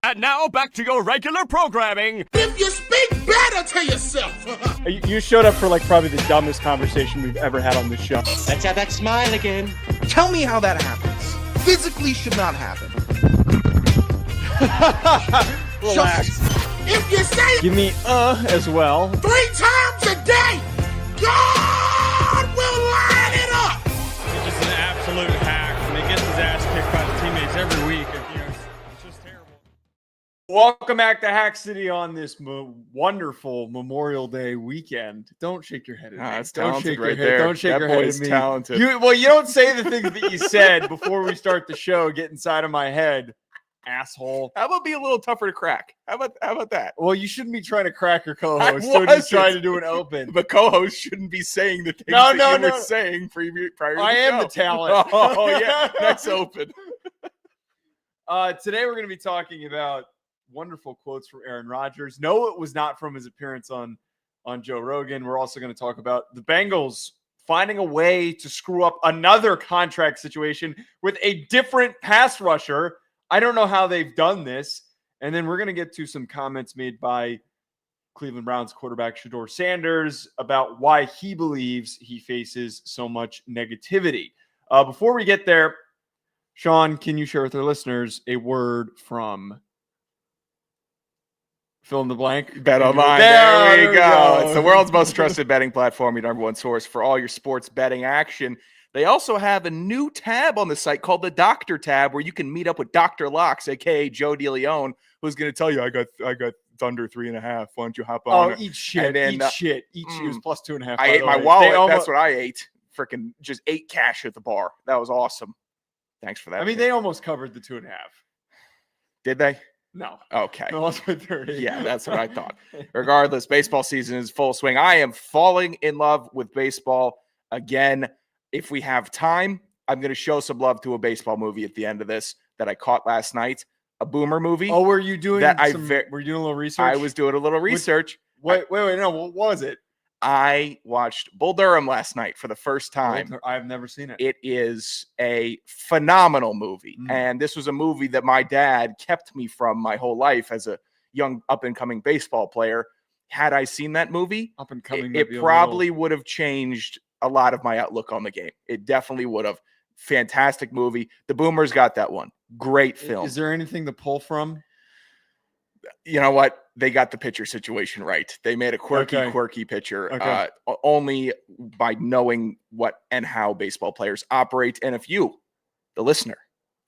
And now back to your regular programming. If you speak better to yourself. You showed up for probably the dumbest conversation we've ever had on this show. Let's have that smile again. Tell me how that happens. Physically should not happen. Relax. If you say Give me as well. 3 times a day, God will line it up. He's just an absolute hack, and he gets his ass kicked by the teammates every week. It's just terrible. Welcome back to Hack City on this wonderful Memorial Day weekend. Don't shake your head at me. That's Don't talented shake right your head. there. Don't shake That your head boy's at me. talented. You don't say the things that you said before we start the show. Get inside of my head, asshole. How about be a little tougher to crack? How about that? Well, you shouldn't be trying to crack your co-host. I So he's wasn't. trying to do an open. The co-host shouldn't be saying the things No, that you no. were saying prior to I the am show. the talent. Oh, yeah. Nice open. Today we're going to be talking about wonderful quotes from Aaron Rodgers. No, it was not from his appearance on Joe Rogan. We're also going to talk about the Bengals finding a way to screw up another contract situation with a different pass rusher. I don't know how they've done this. And then we're going to get to some comments made by Cleveland Browns quarterback Shedeur Sanders about why he believes he faces so much negativity. Before we get there, Sean, can you share with our listeners a word from fill in the blank? Bet Online. There we go. It's the world's most trusted betting platform, your number one source for all your sports betting action. They also have a new tab on the site called the Doctor tab, where you can meet up with Dr. Locks, aka Joe DeLeone, who's going to tell you, I got Thunder 3.5. Why don't you hop on? Oh, eat shit. It was plus 2.5. I ate my wallet. That's what I ate. Freaking just ate cash at the bar. That was awesome. Thanks for that. I mean, they almost covered the 2.5. Did they? No. Okay. They lost by 30. Yeah, that's what I thought. Regardless, baseball season is full swing. I am falling in love with baseball again. If we have time, I'm going to show some love to a baseball movie at the end of this that I caught last night. A Boomer movie. Oh, were you doing were you doing a little research? I was doing a little research. Wait, no, what was it? I watched Bull Durham last night for the first time. I've never seen it. It is a phenomenal movie. And this was a movie that my dad kept me from my whole life as a young up-and-coming baseball player. Had I seen that movie, it probably would have changed a lot of my outlook on the game. It definitely would have. Fantastic movie. The Boomers got that one. Great film. Is there anything to pull from? You know what? They got the pitcher situation right. They made a quirky pitcher only by knowing what and how baseball players operate. And if you, the listener,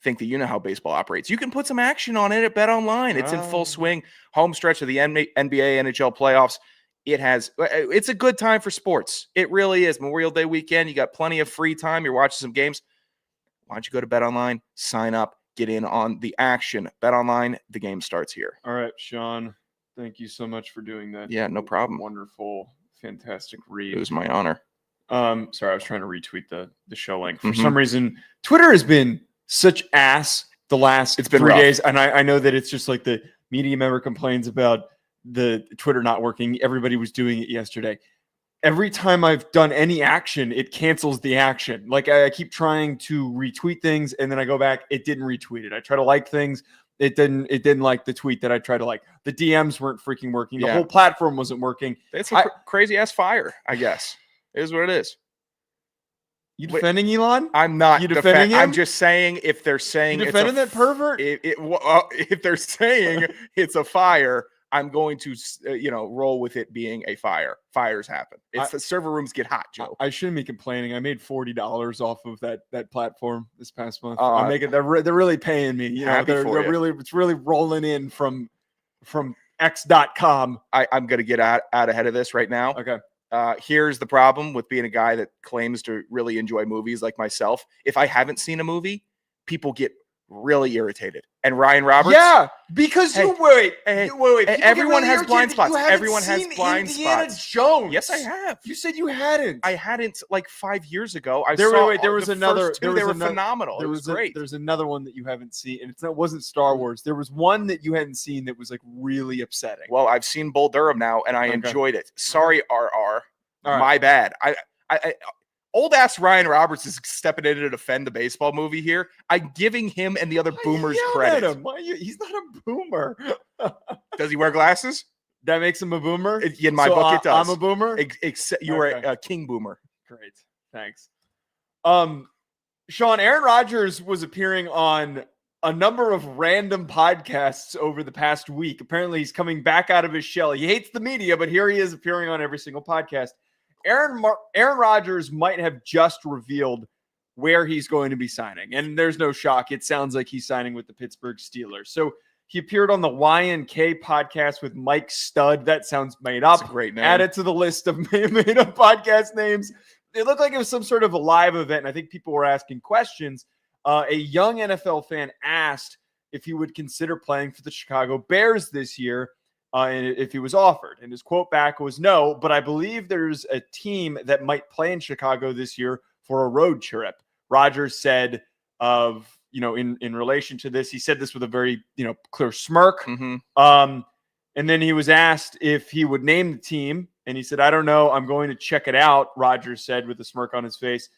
think that you know how baseball operates, you can put some action on it at Bet Online. It's in full swing. Home stretch of the NBA, NHL playoffs. It's a good time for sports. It really is. Memorial Day weekend. You got plenty of free time. You're watching some games. Why don't you go to Bet Online, sign up, get in on the action. Bet Online, the game starts here. All right, Sean. Thank you so much for doing that. Yeah, no problem. Wonderful, fantastic read. It was my honor. Sorry, I was trying to retweet the show link. For some reason, Twitter has been such ass the last 3 days. And I know that it's just like the media member complains about the Twitter not working. Everybody was doing it yesterday. Every time I've done any action, it cancels the action. Like I keep trying to retweet things and then I go back, it didn't retweet it. I try to like things. It didn't like the tweet that I tried to like. The DMs weren't freaking working. The whole platform wasn't working. It's a crazy ass fire, I guess. It is what it is. You defending Elon? I'm not. You defending him? I'm just saying if they're saying you defending that pervert? If they're saying it's a fire, I'm going to, roll with it being a fire. Fires happen. The server rooms get hot, Joe. I shouldn't be complaining. I made $40 off of that platform this past month. I'm making. They're really paying me. It's really rolling in from X.com. I'm going to get out ahead of this right now. Okay. Here's the problem with being a guy that claims to really enjoy movies like myself. If I haven't seen a movie, people get really irritated. And Ryan Roberts? Yeah, because wait. Everyone has blind spots. Everyone has blind Indiana spots. Jones. Yes, I have. You said you hadn't. I hadn't like 5 years ago. There was another. They were phenomenal. It was great. There's another one that you haven't seen, and it wasn't Star Wars. There was one that you hadn't seen that was like really upsetting. Well, I've seen Bull Durham now, and I enjoyed it. Sorry, RR. My bad. old ass Ryan Roberts is stepping in to defend the baseball movie here. I'm giving him and the other boomers credit. He's not a boomer. Does he wear glasses? That makes him a boomer? In my book, it does. I'm a boomer? Except you are a king boomer. Great. Thanks. Sean, Aaron Rodgers was appearing on a number of random podcasts over the past week. Apparently, he's coming back out of his shell. He hates the media, but here he is appearing on every single podcast. Aaron Rodgers might have just revealed where he's going to be signing. And there's no shock. It sounds like he's signing with the Pittsburgh Steelers. So he appeared on the Y&K podcast with Mike Stud. That sounds made up. That's a great name. Add it to the list of made up podcast names. It looked like it was some sort of a live event. And I think people were asking questions. A young NFL fan asked if he would consider playing for the Chicago Bears this year. And if he was offered. And his quote back was, no, but I believe there's a team that might play in Chicago this year for a road trip. Rodgers said in relation to this, he said this with a very, clear smirk. Mm-hmm. And then he was asked if he would name the team. And he said, I don't know. I'm going to check it out. Rodgers said with a smirk on his face.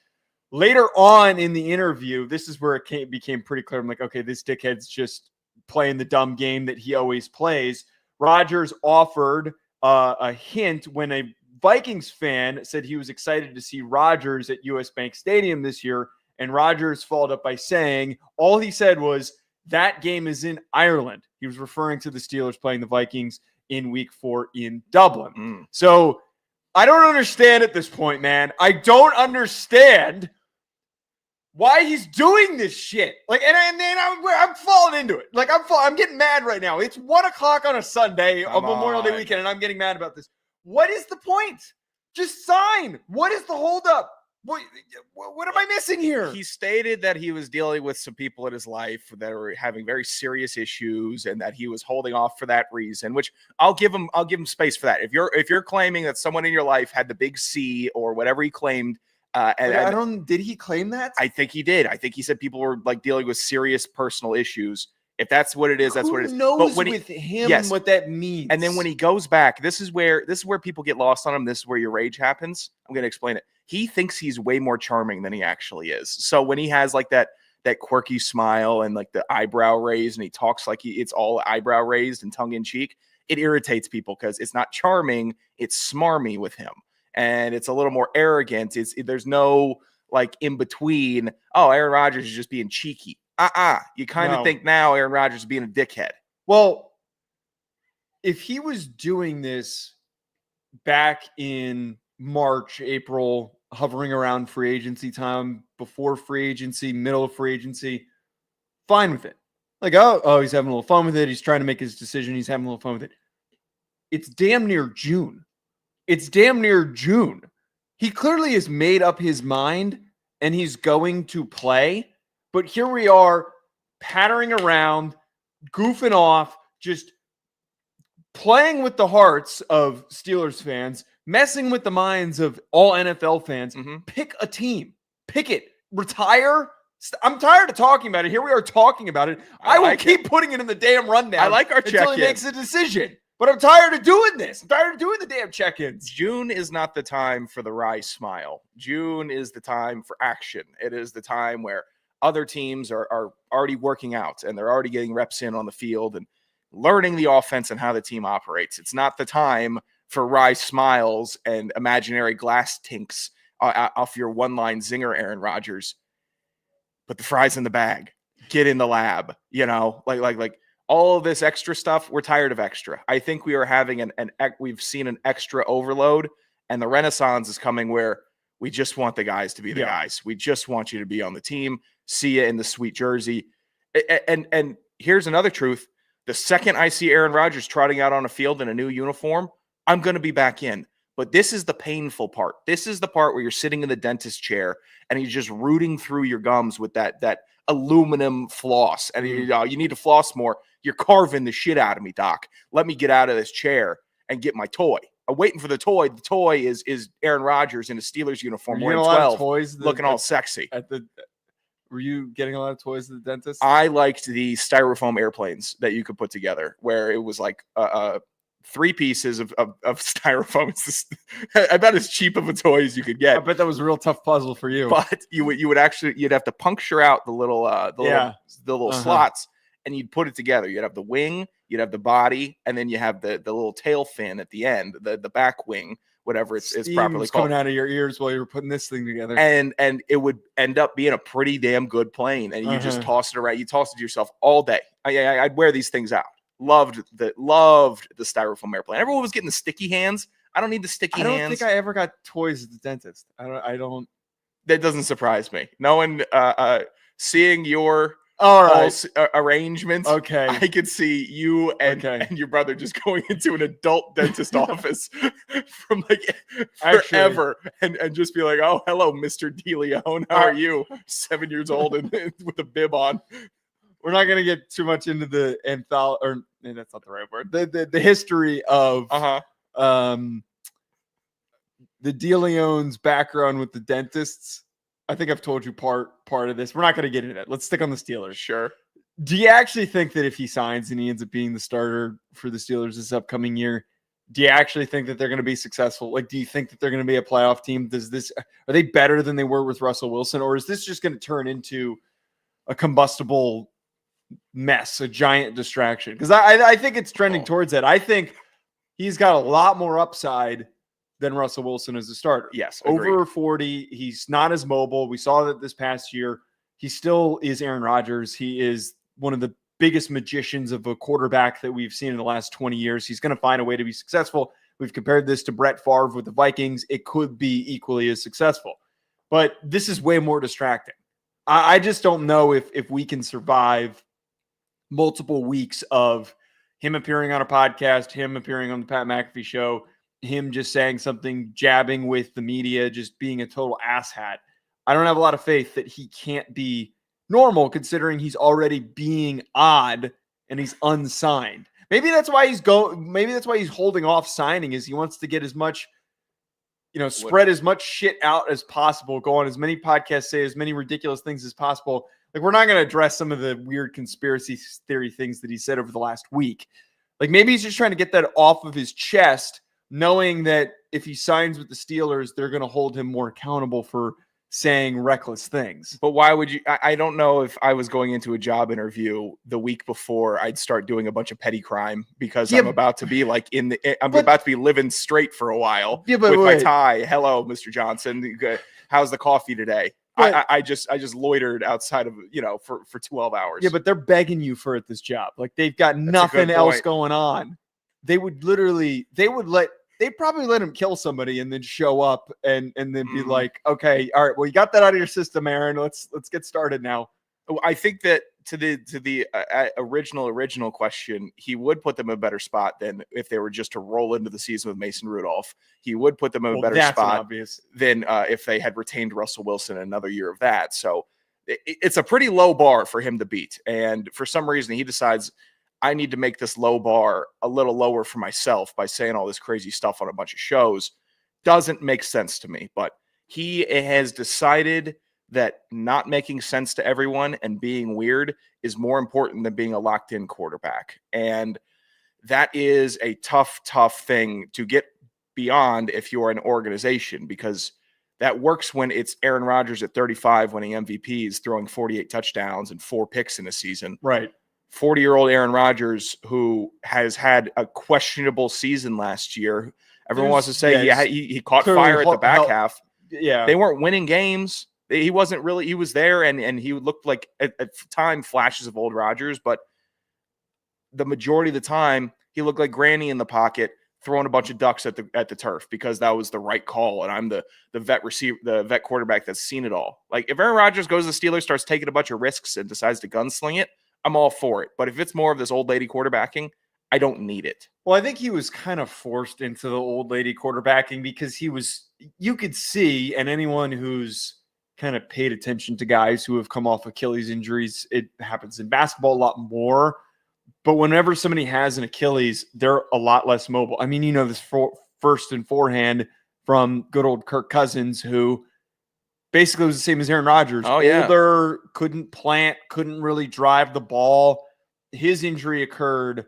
Later on in the interview, this is where it became pretty clear. I'm like, okay, this dickhead's just playing the dumb game that he always plays. Rodgers offered a hint when a Vikings fan said he was excited to see Rodgers at US Bank Stadium this year. And Rodgers followed up by saying, all he said was, that game is in Ireland. He was referring to the Steelers playing the Vikings in week 4 in Dublin. So I don't understand at this point, man. I don't understand why he's doing this shit. And then I'm falling into it. I'm getting mad right now. It's 1:00 on a Sunday on Memorial Day weekend, and I'm getting mad about this. What is the point? Just sign. What is the holdup? What am I missing here? He stated that he was dealing with some people in his life that were having very serious issues, and that he was holding off for that reason. Which I'll give him space for that. If you're claiming that someone in your life had the big C or whatever he claimed. Did he claim that? I think he did. I think he said people were dealing with serious personal issues. If that's what it is, that's what it is. Who knows with him what that means? And then when he goes back, this is where people get lost on him. This is where your rage happens. I'm going to explain it. He thinks he's way more charming than he actually is. So when he has that quirky smile and the eyebrow raised, and he talks like it's all eyebrow raised and tongue in cheek, it irritates people because it's not charming. It's smarmy with him. And it's a little more arrogant. There's no in between. Oh, Aaron Rodgers is just being cheeky. You kind of think now Aaron Rodgers is being a dickhead. Well, if he was doing this back in March, April, hovering around free agency time, before free agency, middle of free agency, fine with it. He's having a little fun with it. He's trying to make his decision. He's having a little fun with it. It's damn near June. He clearly has made up his mind and he's going to play. But here we are pattering around, goofing off, just playing with the hearts of Steelers fans, messing with the minds of all NFL fans. Mm-hmm. Pick a team. Pick it. Retire. I'm tired of talking about it. Here we are talking about it. I will keep putting it in the damn rundown. I like our check-in. Until he makes a decision. But I'm tired of doing this. I'm tired of doing the damn check-ins. June is not the time for the wry smile. June is the time for action. It is the time where other teams are already working out and they're already getting reps in on the field and learning the offense and how the team operates. It's not the time for wry smiles and imaginary glass tinks off your one-line zinger, Aaron Rodgers. Put the fries in the bag. Get in the lab. All of this extra stuff, we're tired of extra. I think we are having we've seen an extra overload, and the renaissance is coming where we just want the guys to be the guys. We just want you to be on the team. See you in the sweet jersey. And here's another truth. The second I see Aaron Rodgers trotting out on a field in a new uniform, I'm going to be back in. But this is the painful part. This is the part where you're sitting in the dentist chair and you're just rooting through your gums with that aluminum floss. And you need to floss more. You're carving the shit out of me, Doc. Let me get out of this chair and get my toy. I'm waiting for the toy. The toy is Aaron Rodgers in a Steelers uniform, wearing 12, looking all sexy. Were you getting a lot of toys at the dentist? I liked the styrofoam airplanes that you could put together, where it was 3 pieces of styrofoam. It's just, about as cheap of a toy as you could get. I bet that was a real tough puzzle for you. But you'd have to puncture out the little slots, and you'd put it together. You'd have the wing, you'd have the body, and then you have the little tail fin at the end, the back wing, whatever it's properly called. Coming out of your ears while you were putting this thing together. And it would end up being a pretty damn good plane, and you just toss it around. You toss it to yourself all day. I'd wear these things out. Loved the styrofoam airplane. Everyone was getting the sticky hands. I don't need the sticky hands. I don't think I ever got toys at the dentist. I don't. That doesn't surprise me. No one seeing your arrangements. Okay, I could see you and your brother just going into an adult dentist office from forever and just be like, "Oh, hello, Mr. DeLeone. How are you? 7 years old and with a bib on." We're not going to get too much into the that's not the right word. The history of the DeLeone's background with the dentists. I think I've told you part of this. We're not going to get into that. Let's stick on the Steelers. Sure. Do you actually think that if he signs and he ends up being the starter for the Steelers this upcoming year, do you actually think that they're going to be successful? Do you think that they're going to be a playoff team? Are they better than they were with Russell Wilson, or is this just going to turn into a combustible mess, a giant distraction? Because I think it's trending towards that. I think he's got a lot more upside than Russell Wilson as a starter. Yes, agreed. Over 40. He's not as mobile. We saw that this past year. He still is Aaron Rodgers. He is one of the biggest magicians of a quarterback that we've seen in the last 20 years. He's going to find a way to be successful. We've compared this to Brett Favre with the Vikings. It could be equally as successful. But this is way more distracting. I just don't know if we can survive multiple weeks of him appearing on a podcast, him appearing on the Pat McAfee show, him just saying something, jabbing with the media, just being a total asshat. I don't have a lot of faith that he can't be normal, considering he's already being odd and he's unsigned. Maybe that's why he's holding off signing, is he wants to get as much, spread as much shit out as possible, go on as many podcasts, say as many ridiculous things as possible. We're not going to address some of the weird conspiracy theory things that he said over the last week. Maybe he's just trying to get that off of his chest, knowing that if he signs with the Steelers, they're going to hold him more accountable for saying reckless things. But why would you? I don't know if I was going into a job interview the week before I'd start doing a bunch of petty crime because I'm about to be about to be living straight for a while with my tie. Hello, Mr. Johnson. How's the coffee today? I just loitered outside of, for 12 hours. Yeah, but they're begging you for this job. They've got nothing else going on. They'd probably let him kill somebody and then show up and then be like, okay, all right, well, you got that out of your system, Aaron. Let's get started now. I think that to the original question, he would put them in a better spot than if they were just to roll into the season with Mason Rudolph. He would put them in a better spot than if they had retained Russell Wilson another year of that. So it's a pretty low bar for him to beat. And for some reason, he decides, I need to make this low bar a little lower for myself by saying all this crazy stuff on a bunch of shows. Doesn't make sense to me. But he has decided that not making sense to everyone and being weird is more important than being a locked-in quarterback. And that is a tough thing to get beyond if you're an organization, because that works when it's Aaron Rodgers at 35 winning MVPs, throwing 48 touchdowns and 4 picks in a season. Right. 40-year-old Aaron Rodgers, who has had a questionable season last year. Everyone wants to say he caught fire at the back half. Yeah. They weren't winning games. He wasn't really, he was there and he looked like at time flashes of old Rodgers, but the majority of the time he looked like Granny in the pocket, throwing a bunch of ducks at the turf because that was the right call. And I'm the vet quarterback that's seen it all. If Aaron Rodgers goes to the Steelers, starts taking a bunch of risks and decides to gunsling it, I'm all for it. But if it's more of this old lady quarterbacking, I don't need it. Well, I think he was kind of forced into the old lady quarterbacking because you could see, and anyone who's kind of paid attention to guys who have come off Achilles injuries, it happens in basketball a lot more. But whenever somebody has an Achilles, they're a lot less mobile. I mean, this first and forehand from good old Kirk Cousins, who basically was the same as Aaron Rodgers. Oh, yeah. Older, couldn't plant, couldn't really drive the ball. His injury occurred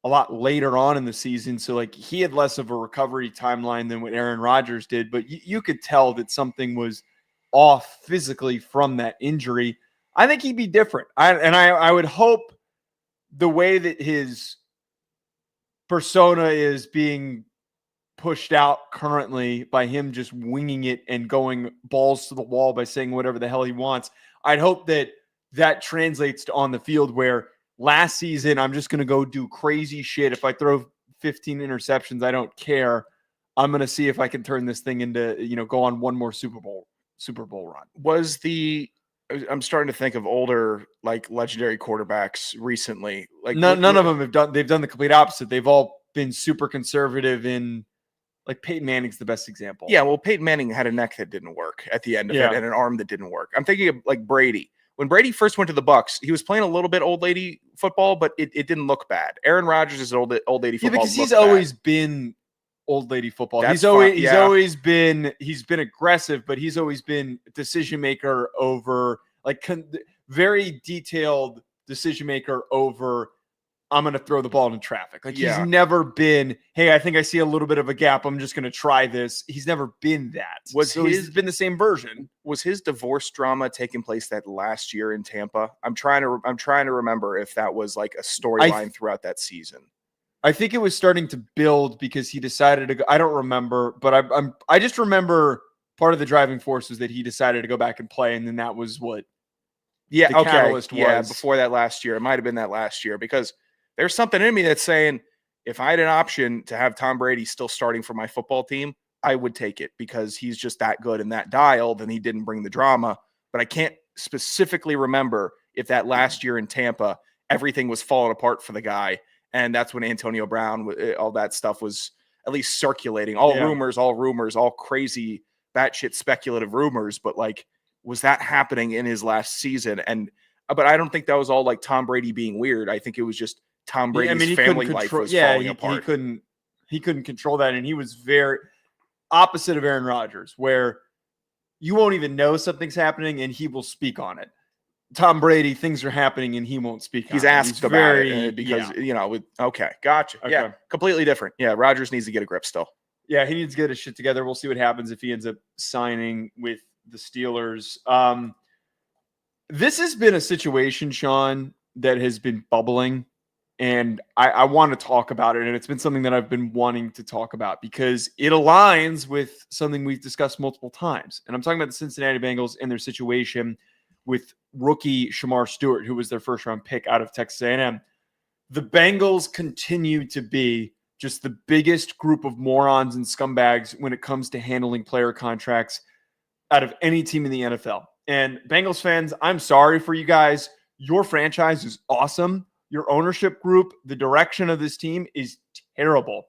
a lot later on in the season. So like he had less of a recovery timeline than what Aaron Rodgers did, but you could tell that something was off physically from that injury. I think he'd be different. I would hope the way that his persona is being pushed out currently by him just winging it and going balls to the wall by saying whatever the hell he wants. I'd hope that that translates to on the field where last season, I'm just going to go do crazy shit. If I throw 15 interceptions, I don't care. I'm going to see if I can turn this thing into, go on one more Super Bowl run. I'm starting to think of older, like legendary quarterbacks recently. Like none of them they've done the complete opposite. They've all been super conservative in, like Peyton Manning's the best example. Yeah. Well, Peyton Manning had a neck that didn't work at the end of it and an arm that didn't work. I'm thinking of like Brady. When Brady first went to the Bucs, he was playing a little bit old lady football, but it didn't look bad. Aaron Rodgers is old lady football. Yeah, because he's always been old lady football. He's always been aggressive, but he's always been decision maker over very detailed decision maker over. I'm going to throw the ball in traffic. He's never been, hey, I think I see a little bit of a gap. I'm just going to try this. He's never been that. He's been the same version. Was his divorce drama taking place that last year in Tampa? I'm trying to remember if that was like a storyline throughout that season. I think it was starting to build because he decided to go. I don't remember, but I just remember part of the driving force was that he decided to go back and play. And then that was what the catalyst was. Yeah, before that last year. It might've been that last year because there's something in me that's saying if I had an option to have Tom Brady still starting for my football team, I would take it because he's just that good and that dialed and he didn't bring the drama. But I can't specifically remember if that last year in Tampa, everything was falling apart for the guy. And that's when Antonio Brown, all that stuff was at least circulating. All rumors, all crazy, batshit speculative rumors. But like, was that happening in his last season? But I don't think that was all like Tom Brady being weird. I think it was just Tom Brady's family life was falling apart. He couldn't control that. And he was very opposite of Aaron Rodgers, where you won't even know something's happening and he will speak on it. Tom Brady, things are happening and he won't speak. He's asked about it because, okay, gotcha. Okay. Yeah, completely different. Yeah, Rodgers needs to get a grip still. Yeah, he needs to get his shit together. We'll see what happens if he ends up signing with the Steelers. This has been a situation, Sean, that has been bubbling, and I want to talk about it, and it's been something that I've been wanting to talk about because it aligns with something we've discussed multiple times, and I'm talking about the Cincinnati Bengals and their situation with rookie Shemar Stewart, who was their first-round pick out of Texas A&M. The Bengals continue to be just the biggest group of morons and scumbags when it comes to handling player contracts out of any team in the NFL. And Bengals fans, I'm sorry for you guys. Your franchise is awesome. Your ownership group, the direction of this team is terrible.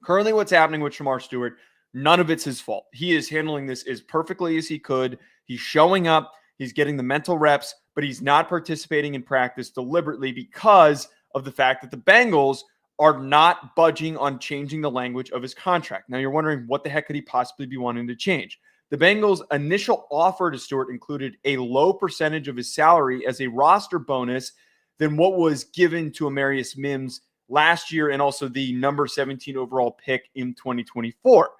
Currently, what's happening with Shemar Stewart, none of it's his fault. He is handling this as perfectly as he could. He's showing up. He's getting the mental reps, but he's not participating in practice deliberately because of the fact that the Bengals are not budging on changing the language of his contract. Now, you're wondering what the heck could he possibly be wanting to change? The Bengals' initial offer to Stewart included a low percentage of his salary as a roster bonus than what was given to Amarius Mims last year and also the number 17 overall pick in 2024.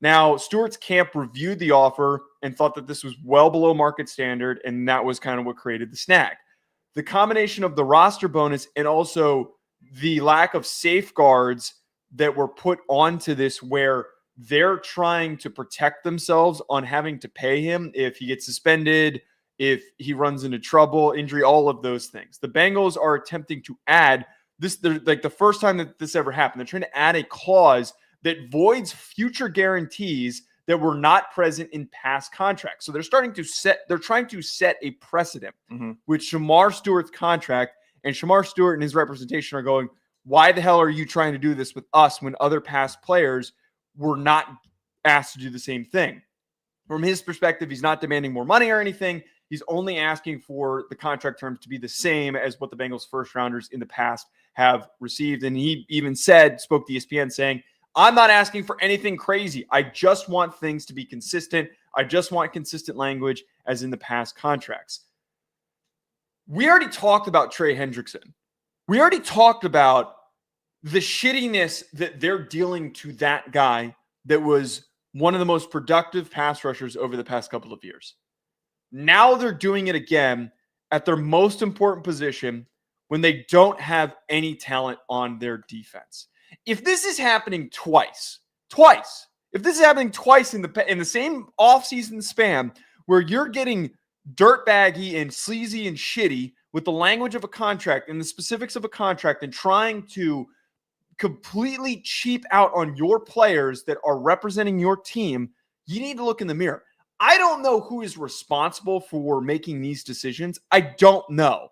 Now, Stewart's camp reviewed the offer and thought that this was well below market standard, and that was kind of what created the snag. The combination of the roster bonus and also the lack of safeguards that were put onto this where they're trying to protect themselves on having to pay him if he gets suspended, if he runs into trouble, injury, all of those things. The Bengals are attempting to add this, like the first time that this ever happened, they're trying to add a clause that voids future guarantees that were not present in past contracts. So they're trying to set a precedent with Shemar Stewart's contract, and Shemar Stewart and his representation are going, why the hell are you trying to do this with us when other past players were not asked to do the same thing? From his perspective, he's not demanding more money or anything. He's only asking for the contract terms to be the same as what the Bengals first rounders in the past have received. And he even spoke to ESPN saying, I'm not asking for anything crazy. I just want things to be consistent. I just want consistent language as in the past contracts. We already talked about Trey Hendrickson. We already talked about the shittiness that they're dealing to that guy that was one of the most productive pass rushers over the past couple of years. Now they're doing it again at their most important position when they don't have any talent on their defense. If this is happening twice, if this is happening twice in the same offseason span where you're getting dirtbaggy and sleazy and shitty with the language of a contract and the specifics of a contract and trying to completely cheap out on your players that are representing your team, you need to look in the mirror. I don't know who is responsible for making these decisions. I don't know.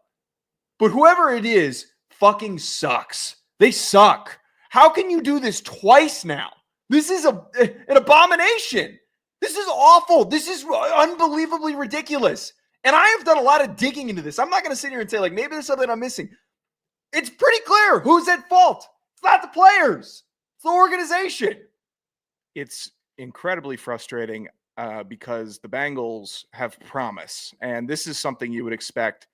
But whoever it is fucking sucks. They suck. How can you do this twice now? This is an abomination. This is awful. This is unbelievably ridiculous. And I have done a lot of digging into this. I'm not going to sit here and say, like, maybe there's something I'm missing. It's pretty clear who's at fault. It's not the players. It's the organization. It's incredibly frustrating because the Bengals have promise. And this is something you would expect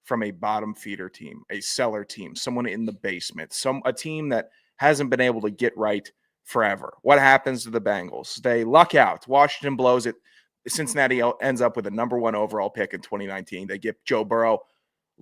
from a bottom feeder team, a cellar team, someone in the basement, a team that hasn't been able to get right forever. What happens to the Bengals? They luck out. Washington blows it. Cincinnati ends up with a number 1 overall pick in 2019. They get Joe Burrow.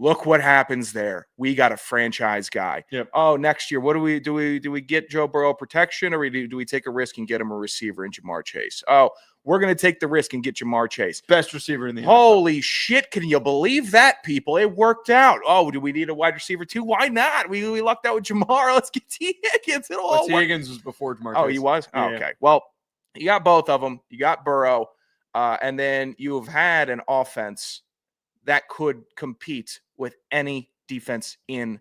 Look what happens there. We got a franchise guy. Yep. Oh, next year, what do we get Joe Burrow protection, or do we take a risk and get him a receiver in Ja'Marr Chase? Oh, we're going to take the risk and get Ja'Marr Chase. Best receiver in the NFL. Holy shit, can you believe that, people? It worked out. Oh, do we need a wide receiver too? Why not? We lucked out with Ja'Marr. Let's get T. Higgins. T. Higgins was before Ja'Marr Chase. Oh, he was? Yeah, okay. Well, you got both of them. You got Burrow, and then you've had an offense that could compete with any defense in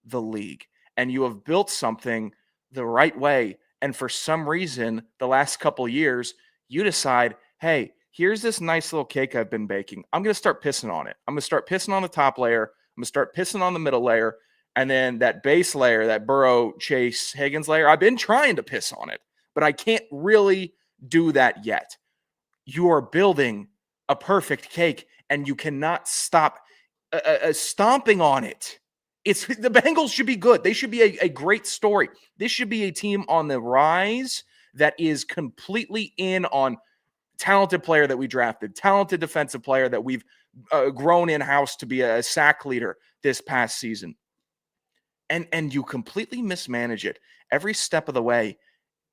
the league. And you have built something the right way. And for some reason, the last couple of years, you decide, hey, here's this nice little cake I've been baking. I'm going to start pissing on it. I'm going to start pissing on the top layer. I'm going to start pissing on the middle layer. And then that base layer, that Burrow, Chase, Higgins layer, I've been trying to piss on it, but I can't really do that yet. You are building a perfect cake, and you cannot stop stomping on it. The Bengals should be good. They should be a great story. This should be a team on the rise that is completely in on talented player that we drafted, talented defensive player that we've grown in-house to be a sack leader this past season. And you completely mismanage it every step of the way,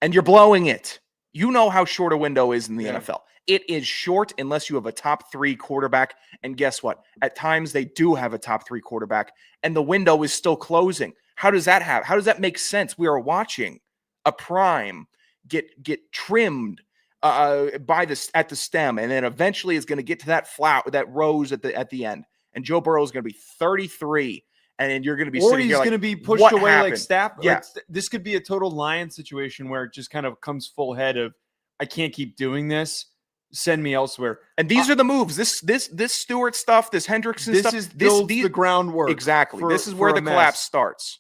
and you're blowing it. You know how short a window is in the NFL. It is short unless you have a top 3 quarterback. And guess what? At times they do have a top 3 quarterback, and the window is still closing. How does that make sense? We are watching a prime get trimmed at the stem, and then eventually is going to get to that flower, that rose at the end. And Joe Burrow is going to be 33, and then you're going to be sitting here like, going to be pushed away happened? like Staff. Yeah. Like, this could be a total Lions situation where it just kind of comes full head of, I can't keep doing this. Send me elsewhere. And these are the moves. This Stewart stuff, this Hendrickson stuff. This is the groundwork. Exactly. This is where the collapse starts.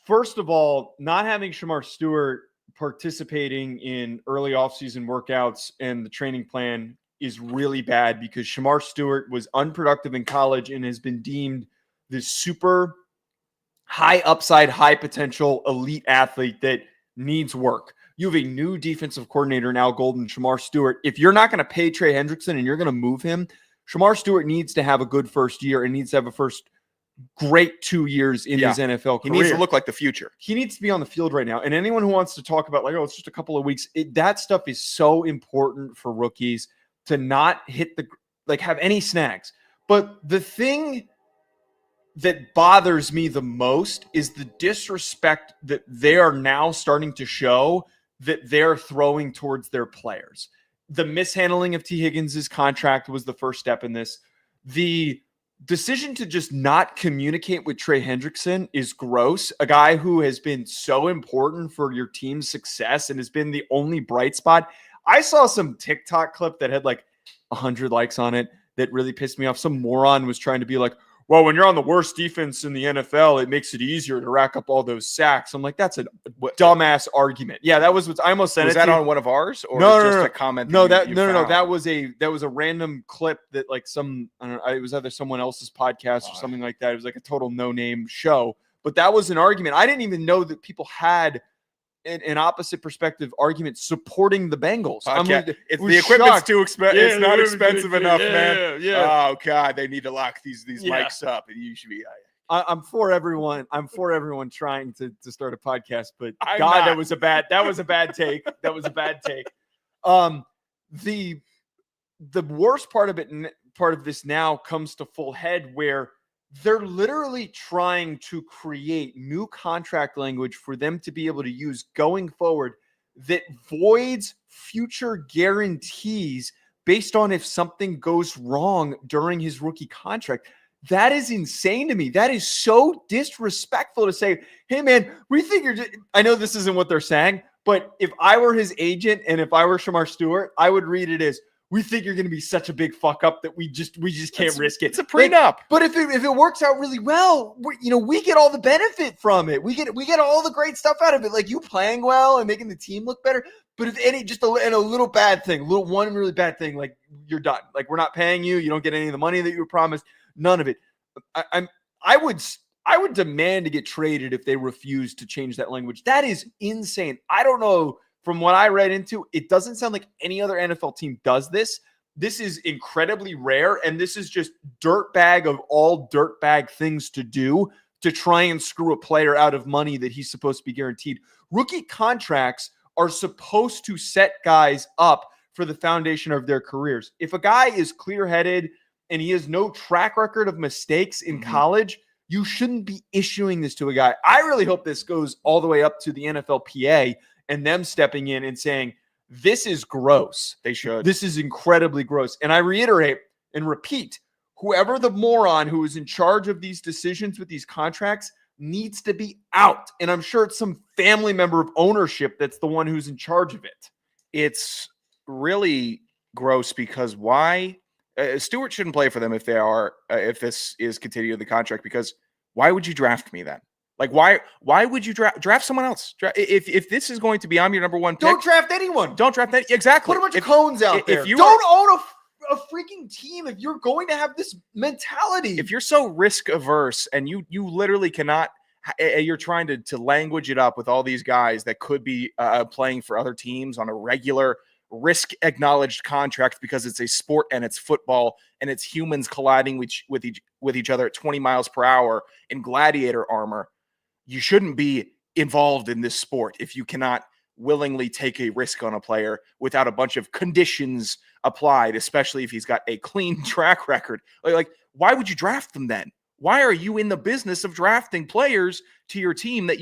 First of all, not having Shemar Stewart participating in early offseason workouts and the training plan is really bad, because Shemar Stewart was unproductive in college and has been deemed this super high upside, high potential elite athlete that needs work. You have a new defensive coordinator now, Golden Shemar Stewart. If you're not going to pay Trey Hendrickson and you're going to move him, Shemar Stewart needs to have a good first year and needs to have a first great 2 years in his NFL career. He needs to look like the future. He needs to be on the field right now. And anyone who wants to talk about, like, oh, it's just a couple of weeks, that stuff is so important for rookies to not have any snags. But the thing that bothers me the most is the disrespect that they are now starting to show that they're throwing towards their players. The mishandling of T. Higgins' contract was the first step in this. The decision to just not communicate with Trey Hendrickson is gross. A guy who has been so important for your team's success and has been the only bright spot. I saw some TikTok clip that had like 100 likes on it that really pissed me off. Some moron was trying to be like, well, when you're on the worst defense in the NFL, it makes it easier to rack up all those sacks. I'm like, that's a dumbass argument. Yeah, that was what I almost said. Was that on one of ours, or no, a comment? No, that was a random clip that, like, I don't know, it was either someone else's podcast or something like that. It was like a total no-name show. but that was an argument. I didn't even know that people had an opposite perspective argument supporting the Bengals. It's the equipment's too expensive. It's not expensive enough, man. Yeah. Oh God, they need to lock these mics up, and you should be. I'm for everyone. I'm for everyone trying to start a podcast, but I'm God, not. that was a bad take. That was a bad take. The worst part of this now comes to full head where they're literally trying to create new contract language for them to be able to use going forward that voids future guarantees based on if something goes wrong during his rookie contract. That is insane to me. That is so disrespectful to say, hey, man, we think you're just, I know this isn't what they're saying, but if I were his agent and if I were Shemar Stewart, I would read it as, we think you're going to be such a big fuck up that we just can't risk it. It's a prenup. But if it works out really well, we get all the benefit from it. We get all the great stuff out of it, like you playing well and making the team look better. But if a little bad thing, one really bad thing, like you're done. Like we're not paying you. You don't get any of the money that you were promised. None of it. I would demand to get traded if they refuse to change that language. That is insane. I don't know. From what I read into, it doesn't sound like any other NFL team does this. This is incredibly rare, and this is just dirtbag of all dirtbag things to do to try and screw a player out of money that he's supposed to be guaranteed. Rookie contracts are supposed to set guys up for the foundation of their careers. If a guy is clear-headed and he has no track record of mistakes in college, you shouldn't be issuing this to a guy. I really hope this goes all the way up to the NFLPA and them stepping in and saying, this is gross. They should. This is incredibly gross. And I reiterate and repeat, whoever the moron who is in charge of these decisions with these contracts needs to be out. And I'm sure it's some family member of ownership that's the one who's in charge of it. It's really gross because why? Stewart shouldn't play for them if this is continuing the contract, because why would you draft me then? Like, why would you draft someone else? If this is going to be, I'm your number one pick. Don't draft anyone. Don't draft any. Exactly. Put a bunch of cones out there. Don't own a freaking team if you're going to have this mentality. If you're so risk averse and you literally cannot, you're trying to language it up with all these guys that could be playing for other teams on a regular risk acknowledged contract because it's a sport and it's football and it's humans colliding with each other at 20 miles per hour in gladiator armor. You shouldn't be involved in this sport if you cannot willingly take a risk on a player without a bunch of conditions applied, especially if he's got a clean track record. Like, why would you draft them then? Why are you in the business of drafting players to your team that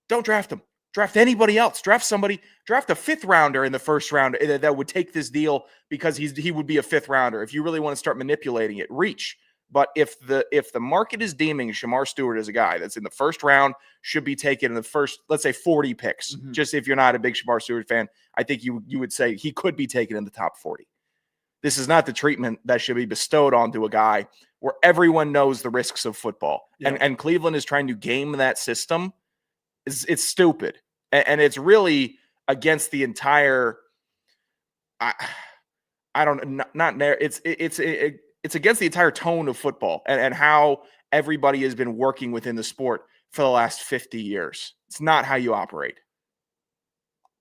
don't draft them? Draft anybody else. Draft a fifth rounder in the first round that would take this deal because he would be a fifth rounder. If you really want to start manipulating it, reach. But if the market is deeming Shemar Stewart as a guy that's in the first round, should be taken in the first, let's say 40 picks. Just if you're not a big Shemar Stewart fan, I think you would say he could be taken in the top 40. This is not the treatment that should be bestowed onto a guy where everyone knows the risks of football. Yeah. And Cleveland is trying to game that system. It's stupid. And it's really against the entire it's against the entire tone of football and how everybody has been working within the sport for the last 50 years. It's not how you operate.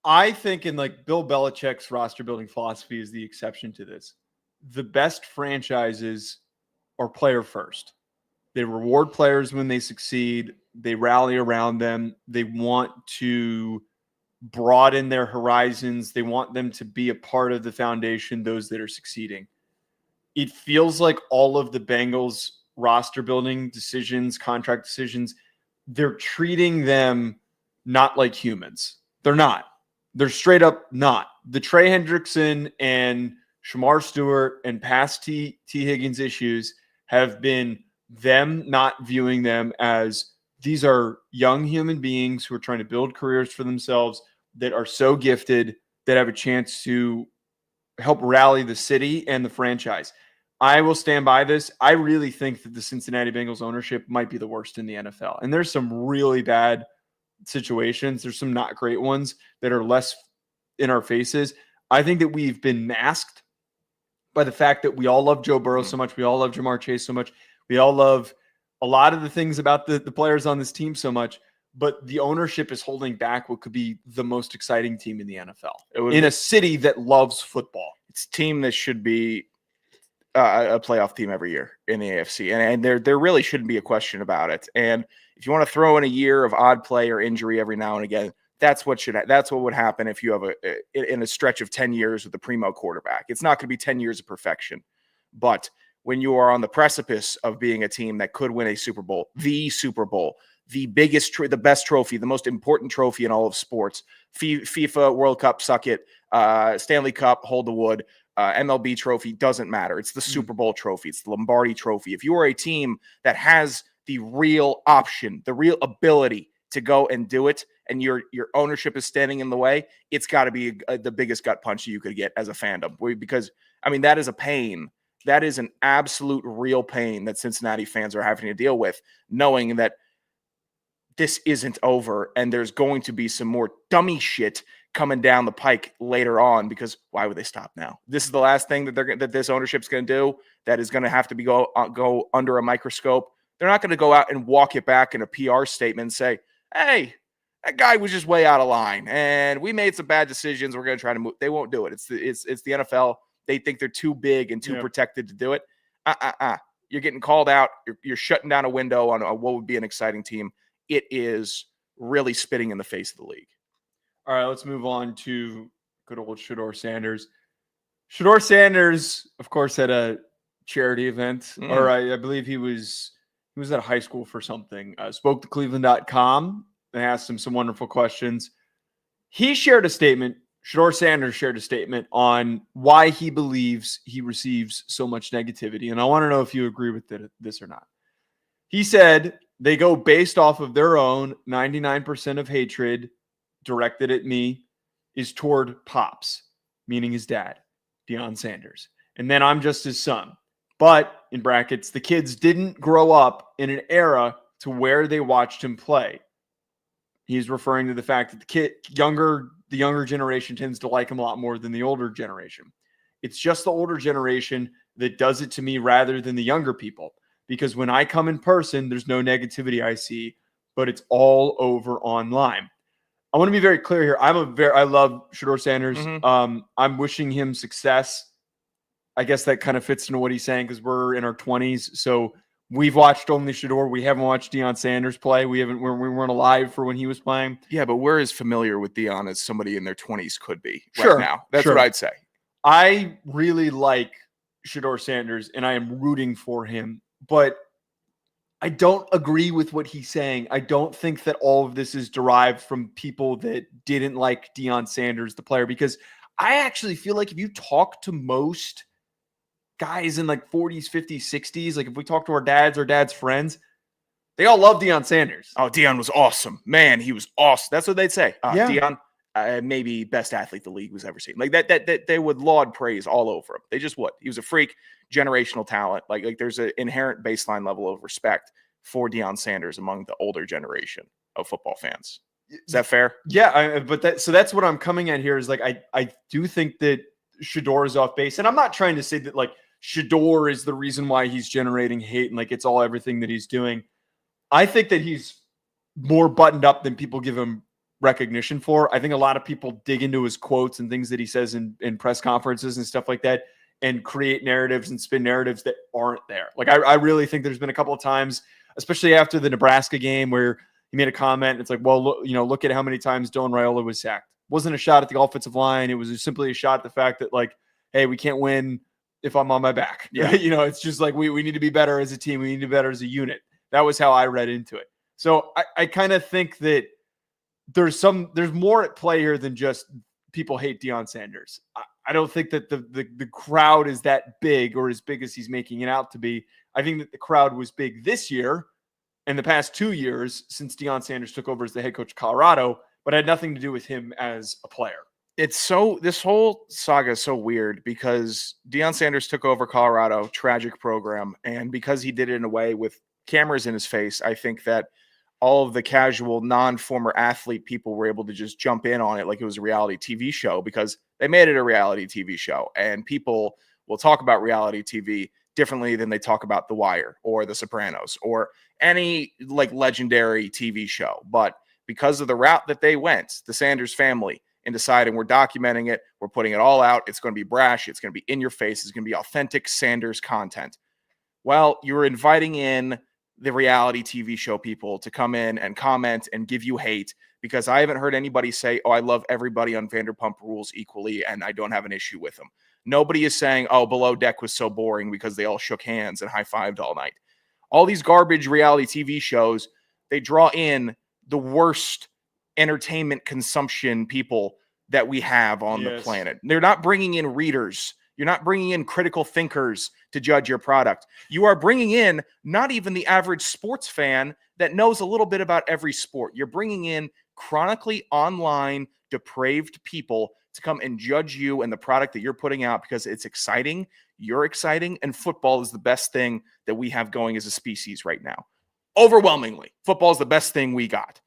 I think in like Bill Belichick's roster building philosophy is the exception to this. The best franchises are player first. They reward players when they succeed. They rally around them. They want to broaden their horizons. They want them to be a part of the foundation, those that are succeeding. It feels like all of the Bengals roster building decisions, contract decisions, they're treating them not like humans. They're not. They're straight up not. The Trey Hendrickson and Shemar Stewart and past T. Higgins issues have been them not viewing them as these are young human beings who are trying to build careers for themselves that are so gifted that have a chance to help rally the city and the franchise. I will stand by this. I really think that the Cincinnati Bengals ownership might be the worst in the NFL. And there's some really bad situations. There's some not great ones that are less in our faces. I think that we've been masked by the fact that we all love Joe Burrow so much. We all love Jamar Chase so much. We all love a lot of the things about the players on this team so much, but the ownership is holding back what could be the most exciting team in the NFL in a city that loves football. It's a team that should be a playoff team every year in the AFC. And there really shouldn't be a question about it. And if you want to throw in a year of odd play or injury every now and again, that's what would happen if you have in a stretch of 10 years with a primo quarterback. It's not going to be 10 years of perfection, but when you are on the precipice of being a team that could win a Super Bowl, the biggest, the best trophy, the most important trophy in all of sports, FIFA World Cup, suck it, Stanley Cup, hold the wood, MLB trophy, doesn't matter. It's the Super Bowl trophy. It's the Lombardi trophy. If you are a team that has the real option, the real ability to go and do it, and your ownership is standing in the way, it's got to be the biggest gut punch you could get as a fandom. Because, I mean, that is a pain. That is an absolute real pain that Cincinnati fans are having to deal with, knowing that this isn't over and there's going to be some more dummy shit coming down the pike later on, because why would they stop now? This is the last thing that this ownership's going to do that is going to have to be go under a microscope. They're not going to go out and walk it back in a PR statement and say, hey, that guy was just way out of line and we made some bad decisions. We're going to try to move. They won't do it. It's the NFL. They think they're too big and too protected to do it. You're getting called out. You're shutting down a window on what would be an exciting team. It is really spitting in the face of the league. All right, let's move on to good old Shedeur Sanders. Shedeur Sanders, of course, had a charity event, or I believe he was at a high school for something. Spoke to Cleveland.com and asked him some wonderful questions. He shared a statement. Shedeur Sanders shared a statement on why he believes he receives so much negativity, and I want to know if you agree with this or not. He said they go based off of their own 99% of hatred directed at me is toward Pops, meaning his dad, DeLeone Sanders. And then I'm just his son. But, in brackets, the kids didn't grow up in an era to where they watched him play. He's referring to the fact that the younger generation tends to like him a lot more than the older generation. It's just the older generation that does it to me rather than the younger people. Because when I come in person, there's no negativity I see, but it's all over online. I want to be very clear here. I love Shedeur Sanders. I'm wishing him success. I guess that kind of fits into what he's saying because we're in our 20s. So we've watched only Shedeur. We haven't watched DeLeone Sanders play. We weren't alive for when he was playing. Yeah, but we're as familiar with DeLeone as somebody in their 20s could be right now. That's what I'd say. I really like Shedeur Sanders, and I am rooting for him. But I don't agree with what he's saying. I don't think that all of this is derived from people that didn't like DeLeone Sanders, the player, because I actually feel like if you talk to most guys in like 40s, 50s, 60s, like if we talk to our dad's friends, they all love DeLeone Sanders. Oh, DeLeone was awesome. Man, he was awesome. That's what they'd say. Yeah. DeLeone, maybe best athlete the league was ever seen. Like that they would laud praise all over him. They just would. He was a freak, generational talent. Like there's an inherent baseline level of respect for DeLeone Sanders among the older generation of football fans. Is that fair? Yeah, so that's what I'm coming at here is like I do think that Shedeur is off base, and I'm not trying to say that like Shedeur is the reason why he's generating hate and like it's all everything that he's doing. I think that he's more buttoned up than people give him recognition for. I think a lot of people dig into his quotes and things that he says in press conferences and stuff like that and create narratives and spin narratives that aren't there. Like I really think there's been a couple of times, especially after the Nebraska game, where he made a comment. And it's like, well, look at how many times Dylan Raiola was sacked. It wasn't a shot at the offensive line. It was simply a shot at the fact that like, hey, we can't win if I'm on my back. Yeah. It's just like we need to be better as a team. We need to be better as a unit. That was how I read into it. So I kind of think that there's more at play here than just people hate DeLeone Sanders. I don't think that the crowd is that big or as big as he's making it out to be. I think that the crowd was big this year and the past 2 years since DeLeone Sanders took over as the head coach of Colorado, but it had nothing to do with him as a player. This whole saga is so weird because DeLeone Sanders took over Colorado, tragic program, and because he did it in a way with cameras in his face, I think that all of the casual, non-former athlete people were able to just jump in on it like it was a reality TV show because they made it a reality TV show. And people will talk about reality TV differently than they talk about The Wire or The Sopranos or any like legendary TV show. But because of the route that they went, the Sanders family, in deciding we're documenting it, we're putting it all out, it's going to be brash, it's going to be in your face, it's going to be authentic Sanders content. Well, you're inviting in the reality TV show people to come in and comment and give you hate, because I haven't heard anybody say, oh, I love everybody on Vanderpump Rules equally and I don't have an issue with them. Nobody is saying, oh, Below Deck was so boring because they all shook hands and high-fived all night. All these garbage reality TV shows, they draw in the worst entertainment consumption people that we have on the planet. They're not bringing in readers. You're not bringing in critical thinkers to judge your product. You are bringing in not even the average sports fan that knows a little bit about every sport. You're bringing in chronically online, depraved people to come and judge you and the product that you're putting out because it's exciting, you're exciting, and football is the best thing that we have going as a species right now. Overwhelmingly, football is the best thing we got.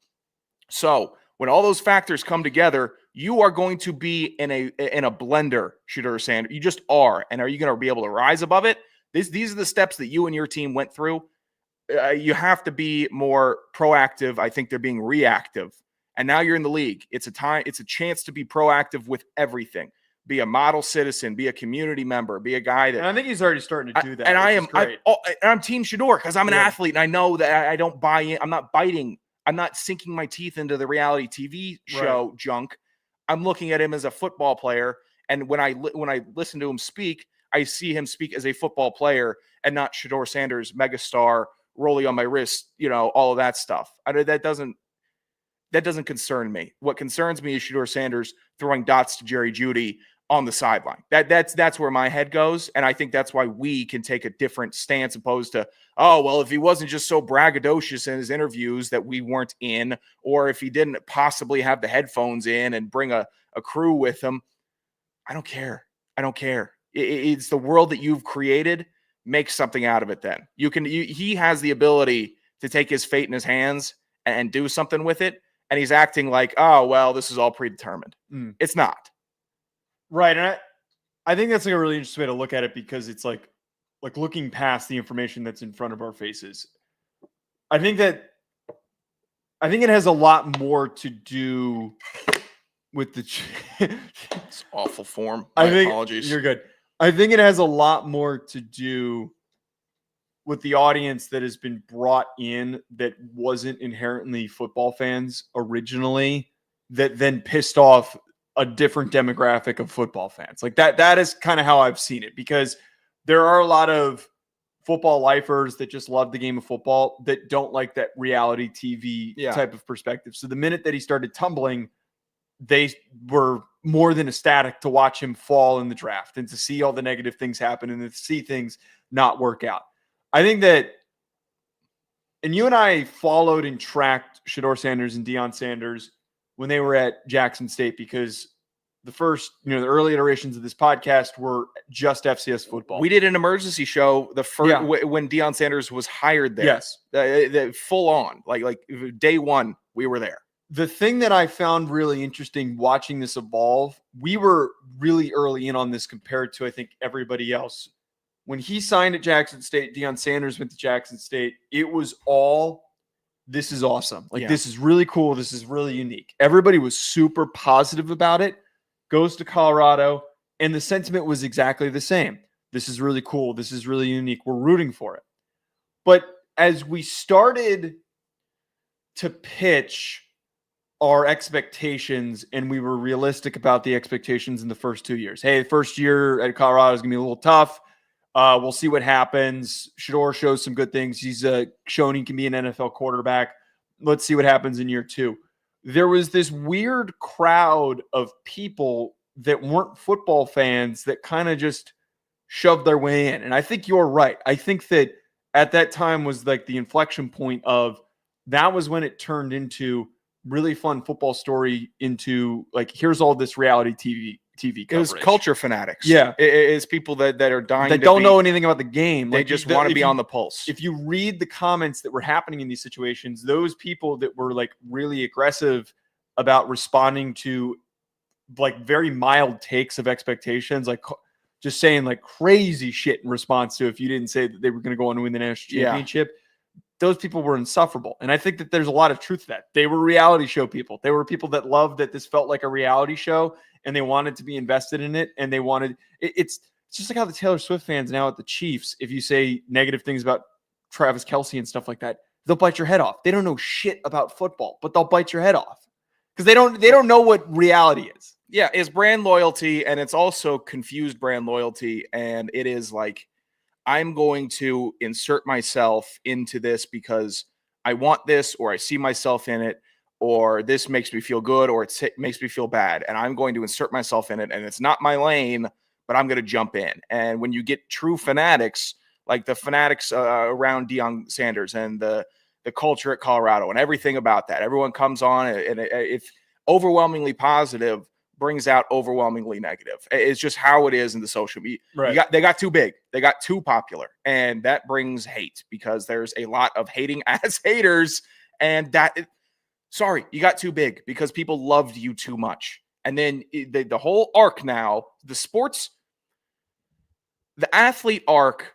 So when all those factors come together, you are going to be in a blender, Shedeur Sanders. You just are. And are you going to be able to rise above it? These are the steps that you and your team went through. You have to be more proactive. I think they're being reactive. And now you're in the league. It's a chance to be proactive with everything. Be a model citizen, be a community member, be a guy that. And I think he's already starting to do that. And I'm Team Shedeur because I'm an athlete and I know that I don't buy in. I'm not biting. I'm not sinking my teeth into the reality TV show junk. I'm looking at him as a football player. And when I listen to him speak, I see him speak as a football player and not Shedeur Sanders, megastar, rolling on my wrist, all of that stuff. That doesn't concern me. What concerns me is Shedeur Sanders throwing dots to Jerry Jeudy on the sideline. That's where my head goes. And I think that's why we can take a different stance opposed to, oh, well, if he wasn't just so braggadocious in his interviews that we weren't in, or if he didn't possibly have the headphones in and bring a crew with him. I don't care. It's the world that you've created. Make something out of it then. He has the ability to take his fate in his hands and do something with it. And he's acting like, oh, well, this is all predetermined. It's not. Right. And I think that's like a really interesting way to look at it, because it's like looking past the information that's in front of our faces. I think it has a lot more to do with it's awful form. Apologies. You're good. I think it has a lot more to do with the audience that has been brought in that wasn't inherently football fans originally, that then pissed off a different demographic of football fans. Like that is kind of how I've seen it, because there are a lot of football lifers that just love the game of football that don't like that reality TV type of perspective. So the minute that he started tumbling, they were more than ecstatic to watch him fall in the draft and to see all the negative things happen and to see things not work out. I think that, and you and I followed and tracked Shedeur Sanders and DeLeone Sanders when they were at Jackson State, because the first, the early iterations of this podcast were just FCS football. We did an emergency show when DeLeone Sanders was hired there. Yes. Full on, like day one, we were there. The thing that I found really interesting watching this evolve, we were really early in on this compared to, I think, everybody else. When he signed at Jackson State, DeLeone Sanders went to Jackson State, it was all, this is awesome. This is really cool. This is really unique. Everybody was super positive about it. Goes to Colorado, and the sentiment was exactly the same. This is really cool. This is really unique. We're rooting for it. But as we started to pitch our expectations, and we were realistic about the expectations in the first 2 years. Hey, the first year at Colorado is going to be a little tough. We'll see what happens. Shedeur shows some good things. He's shown he can be an NFL quarterback. Let's see what happens in year 2. There was this weird crowd of people that weren't football fans that kind of just shoved their way in. And I think you're right. I think that at that time was like the inflection point of, that was when it turned into really fun football story into like, here's all this reality TV coverage. It was culture fanatics. Yeah. It is people that are dying. They don't know anything about the game. They just want to be on the pulse. If you read the comments that were happening in these situations, those people that were like really aggressive about responding to like very mild takes of expectations, like just saying like crazy shit in response to if you didn't say that they were going to go on to win the national championship. Those people were insufferable. And I think that there's a lot of truth to that. They were reality show people. They were people that loved that this felt like a reality show and they wanted to be invested in it. And they wanted it's just like how the Taylor Swift fans now at the Chiefs, if you say negative things about Travis Kelce and stuff like that, they'll bite your head off. They don't know shit about football, but they'll bite your head off because they don't know what reality is. Yeah, it's brand loyalty, and it's also confused brand loyalty. And it is like, I'm going to insert myself into this because I want this, or I see myself in it, or this makes me feel good, or it makes me feel bad. And I'm going to insert myself in it, and it's not my lane, but I'm going to jump in. And when you get true fanatics, like the fanatics around DeLeone Sanders and the culture at Colorado and everything about that, everyone comes on, and if overwhelmingly positive brings out overwhelmingly negative. It's just how it is in the social media. Right. They got too big. They got too popular. And that brings hate because there's a lot of hating as haters. And sorry, you got too big because people loved you too much. And then the whole arc now, the athlete arc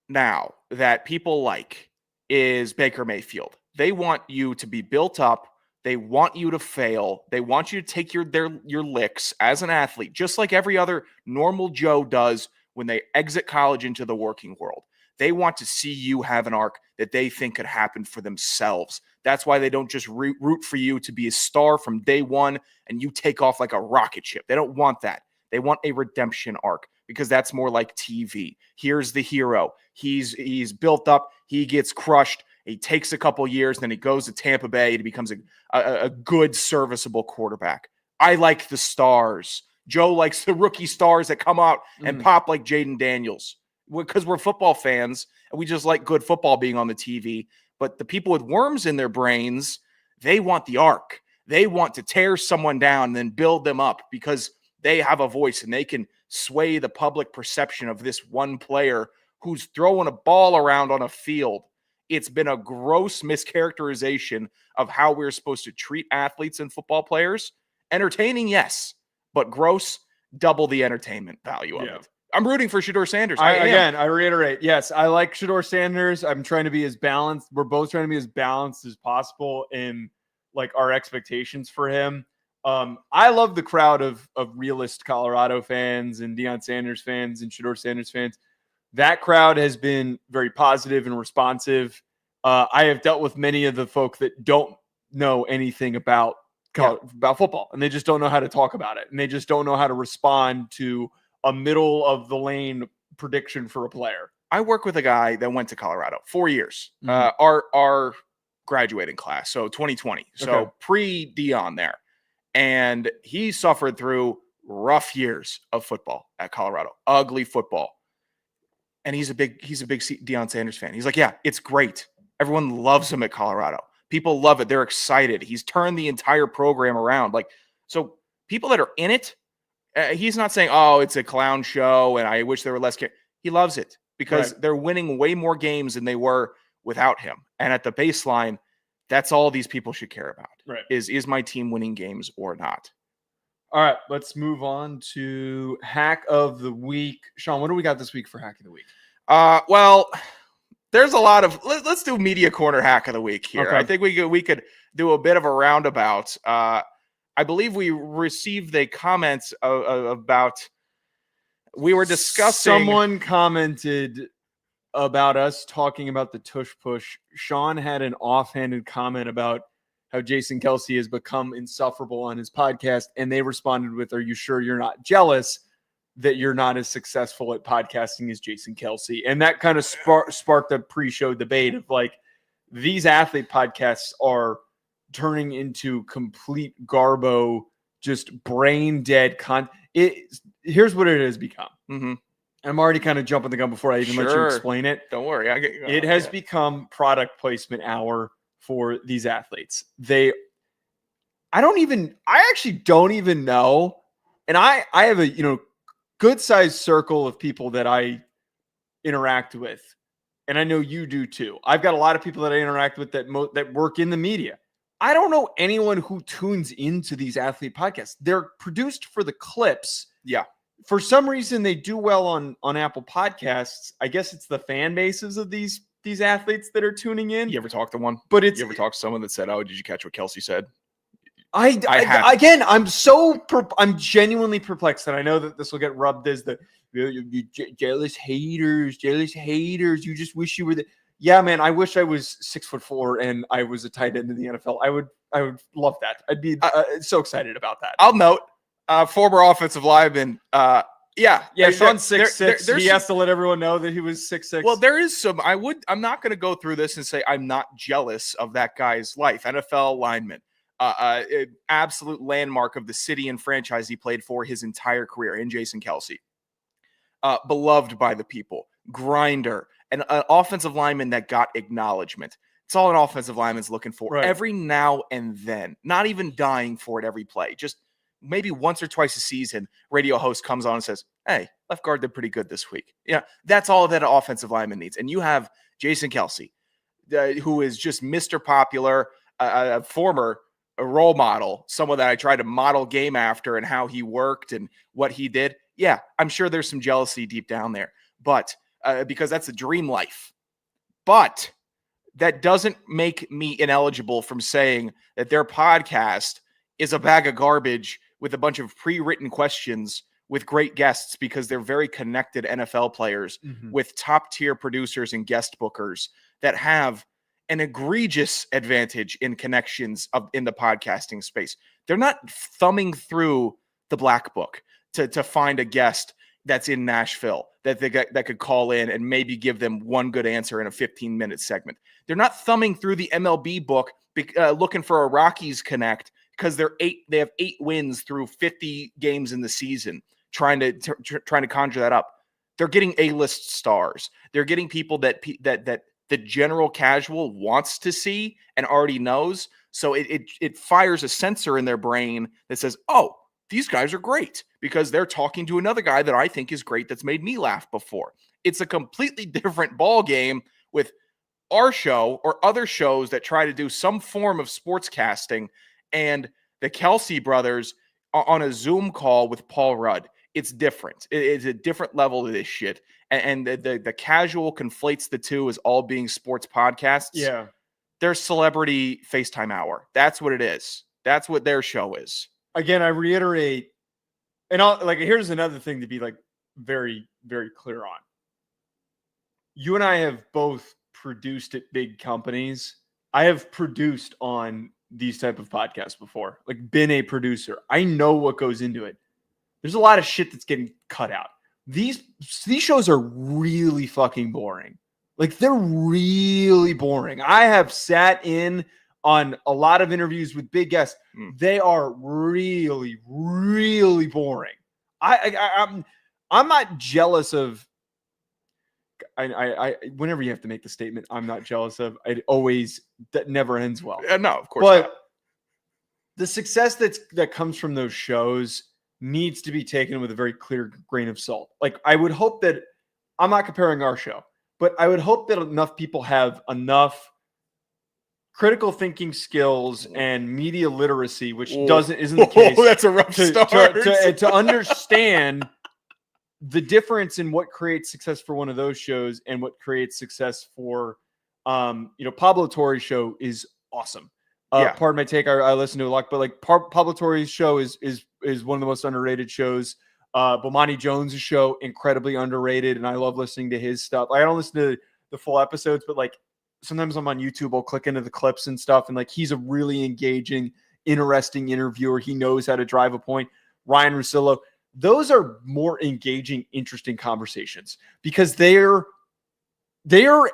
now that people like is Baker Mayfield. They want you to be built up. They want you to fail. They want you to take your licks as an athlete, just like every other normal Joe does when they exit college into the working world. They want to see you have an arc that they think could happen for themselves. That's why they don't just root for you to be a star from day one and you take off like a rocket ship. They don't want that. They want a redemption arc because that's more like TV. Here's the hero. He's built up. He gets crushed. He takes a couple years, then he goes to Tampa Bay and he becomes a good, serviceable quarterback. I like the stars. Joe likes the rookie stars that come out and pop like Jaden Daniels because we're football fans and we just like good football being on the TV. But the people with worms in their brains, they want the arc. They want to tear someone down and then build them up because they have a voice and they can sway the public perception of this one player who's throwing a ball around on a field. It's been a gross mischaracterization of how we're supposed to treat athletes and football players. Entertaining, yes, but gross, double the entertainment value of it. I'm rooting for Shedeur Sanders. I reiterate, yes, I like Shedeur Sanders. I'm trying to be as balanced. We're both trying to be as balanced as possible in like our expectations for him. I love the crowd of realist Colorado fans and DeLeone Sanders fans and Shedeur Sanders fans. That crowd has been very positive and responsive. I have dealt with many of the folk that don't know anything about football, and they just don't know how to talk about it, and they just don't know how to respond to a middle of the lane prediction for a player. I work with a guy that went to Colorado 4 years. Our graduating class, so 2020, so pre-Deion there, and he suffered through rough years of football at Colorado, ugly football. And he's a big DeLeone Sanders fan. He's like, yeah, it's great. Everyone loves him at Colorado. People love it. They're excited. He's turned the entire program around. Like, so people that are in it, he's not saying, oh, it's a clown show and I wish there were less. He loves it because they're winning way more games than they were without him. And at the baseline, that's all these people should care about. Right. Is my team winning games or not? All right, let's move on to Hack of the Week. Sean, what do we got this week for Hack of the Week? Well, there's a lot of let's do Media Corner Hack of the Week here. Okay. I think we could do a bit of a roundabout. I believe we received a comment about we were discussing. Someone commented about us talking about the tush push. Sean had an offhanded comment about how Jason Kelce has become insufferable on his podcast. And they responded with, are you sure you're not jealous that you're not as successful at podcasting as Jason Kelce? And that kind of sparked a pre-show debate of like, these athlete podcasts are turning into complete garbo, just brain dead here's what it has become. Mm-hmm. I'm already kind of jumping the gun before I even let you explain it. Don't worry. It has become product placement hour for these athletes. I actually don't even know. And I have a, good sized circle of people that I interact with. And I know you do too. I've got a lot of people that I interact with that work in the media. I don't know anyone who tunes into these athlete podcasts. They're produced for the clips. Yeah. for some reason they do well on Apple Podcasts. I guess it's the fan bases of these athletes that are tuning in. You ever talk to one? But You ever talk to someone that said, "Oh, did you catch what Kelsey said?" Again, I'm genuinely perplexed, and I know that this will get rubbed as the you jealous haters. You just wish you were the. Yeah, man, I wish I was 6'4" and I was a tight end in the NFL. I would love that. I'd be so excited about that. I'll note, former offensive lineman. Yeah, Sean's 6'6". He has to let everyone know that he was 6'6". Well, there is some. I'm not going to go through this and say I'm not jealous of that guy's life. NFL lineman, absolute landmark of the city and franchise he played for his entire career. In Jason Kelsey, beloved by the people, grinder, an offensive lineman that got acknowledgement. It's all an offensive lineman's looking for every now and then. Not even dying for it every play. Just maybe once or twice a season, radio host comes on and says, "Hey, left guard did pretty good this week." Yeah, that's all that an offensive lineman needs. And you have Jason Kelsey, who is just Mr. Popular, a former role model, someone that I tried to model game after and how he worked and what he did. Yeah, I'm sure there's some jealousy deep down there, but because that's a dream life. But that doesn't make me ineligible from saying that their podcast is a bag of garbage with a bunch of pre-written questions with great guests, because they're very connected NFL players with top-tier producers and guest bookers that have an egregious advantage in connections in the podcasting space. They're not thumbing through the black book to find a guest that's in Nashville that could call in and maybe give them one good answer in a 15-minute segment. They're not thumbing through the MLB book looking for a Rockies connect, because they have 8 wins through 50 games in the season, trying to conjure that up. They're getting A-list stars. They're getting people that the general casual wants to see and already knows. So it fires a sensor in their brain that says, "Oh, these guys are great," because they're talking to another guy that I think is great that's made me laugh before. It's a completely different ball game with our show or other shows that try to do some form of sportscasting, and the Kelsey brothers on a Zoom call with Paul Rudd. It's different. It's a different level of this shit. And the casual conflates the two as all being sports podcasts. Yeah. They're celebrity FaceTime hour. That's what it is. That's what their show is. Again, I reiterate, and here's another thing to be very, very clear on. You and I have both produced at big companies. I have produced on these type of podcasts before, been a producer. I know what goes into it. There's a lot of shit that's getting cut out. These shows are really fucking boring. They're really boring. I have sat in on a lot of interviews with big guests. They are really, really boring. I'm not jealous of. I whenever you have to make the statement, I'm not jealous of. That never ends well. No, of course but not. The success that comes from those shows needs to be taken with a very clear grain of salt. I would hope that, I'm not comparing our show, but I would hope that enough people have enough critical thinking skills and media literacy, which isn't the case. That's a rough start. To understand the difference in what creates success for one of those shows and what creates success for, Pablo Torre's show is awesome. Pardon my take. I listen to a lot, but Pablo Torre's show is one of the most underrated shows. Bomani Jones' show, incredibly underrated, and I love listening to his stuff. I don't listen to the full episodes, but sometimes I'm on YouTube, I'll click into the clips and stuff, and he's a really engaging, interesting interviewer. He knows how to drive a point. Ryan Russillo, those are more engaging, interesting conversations because they are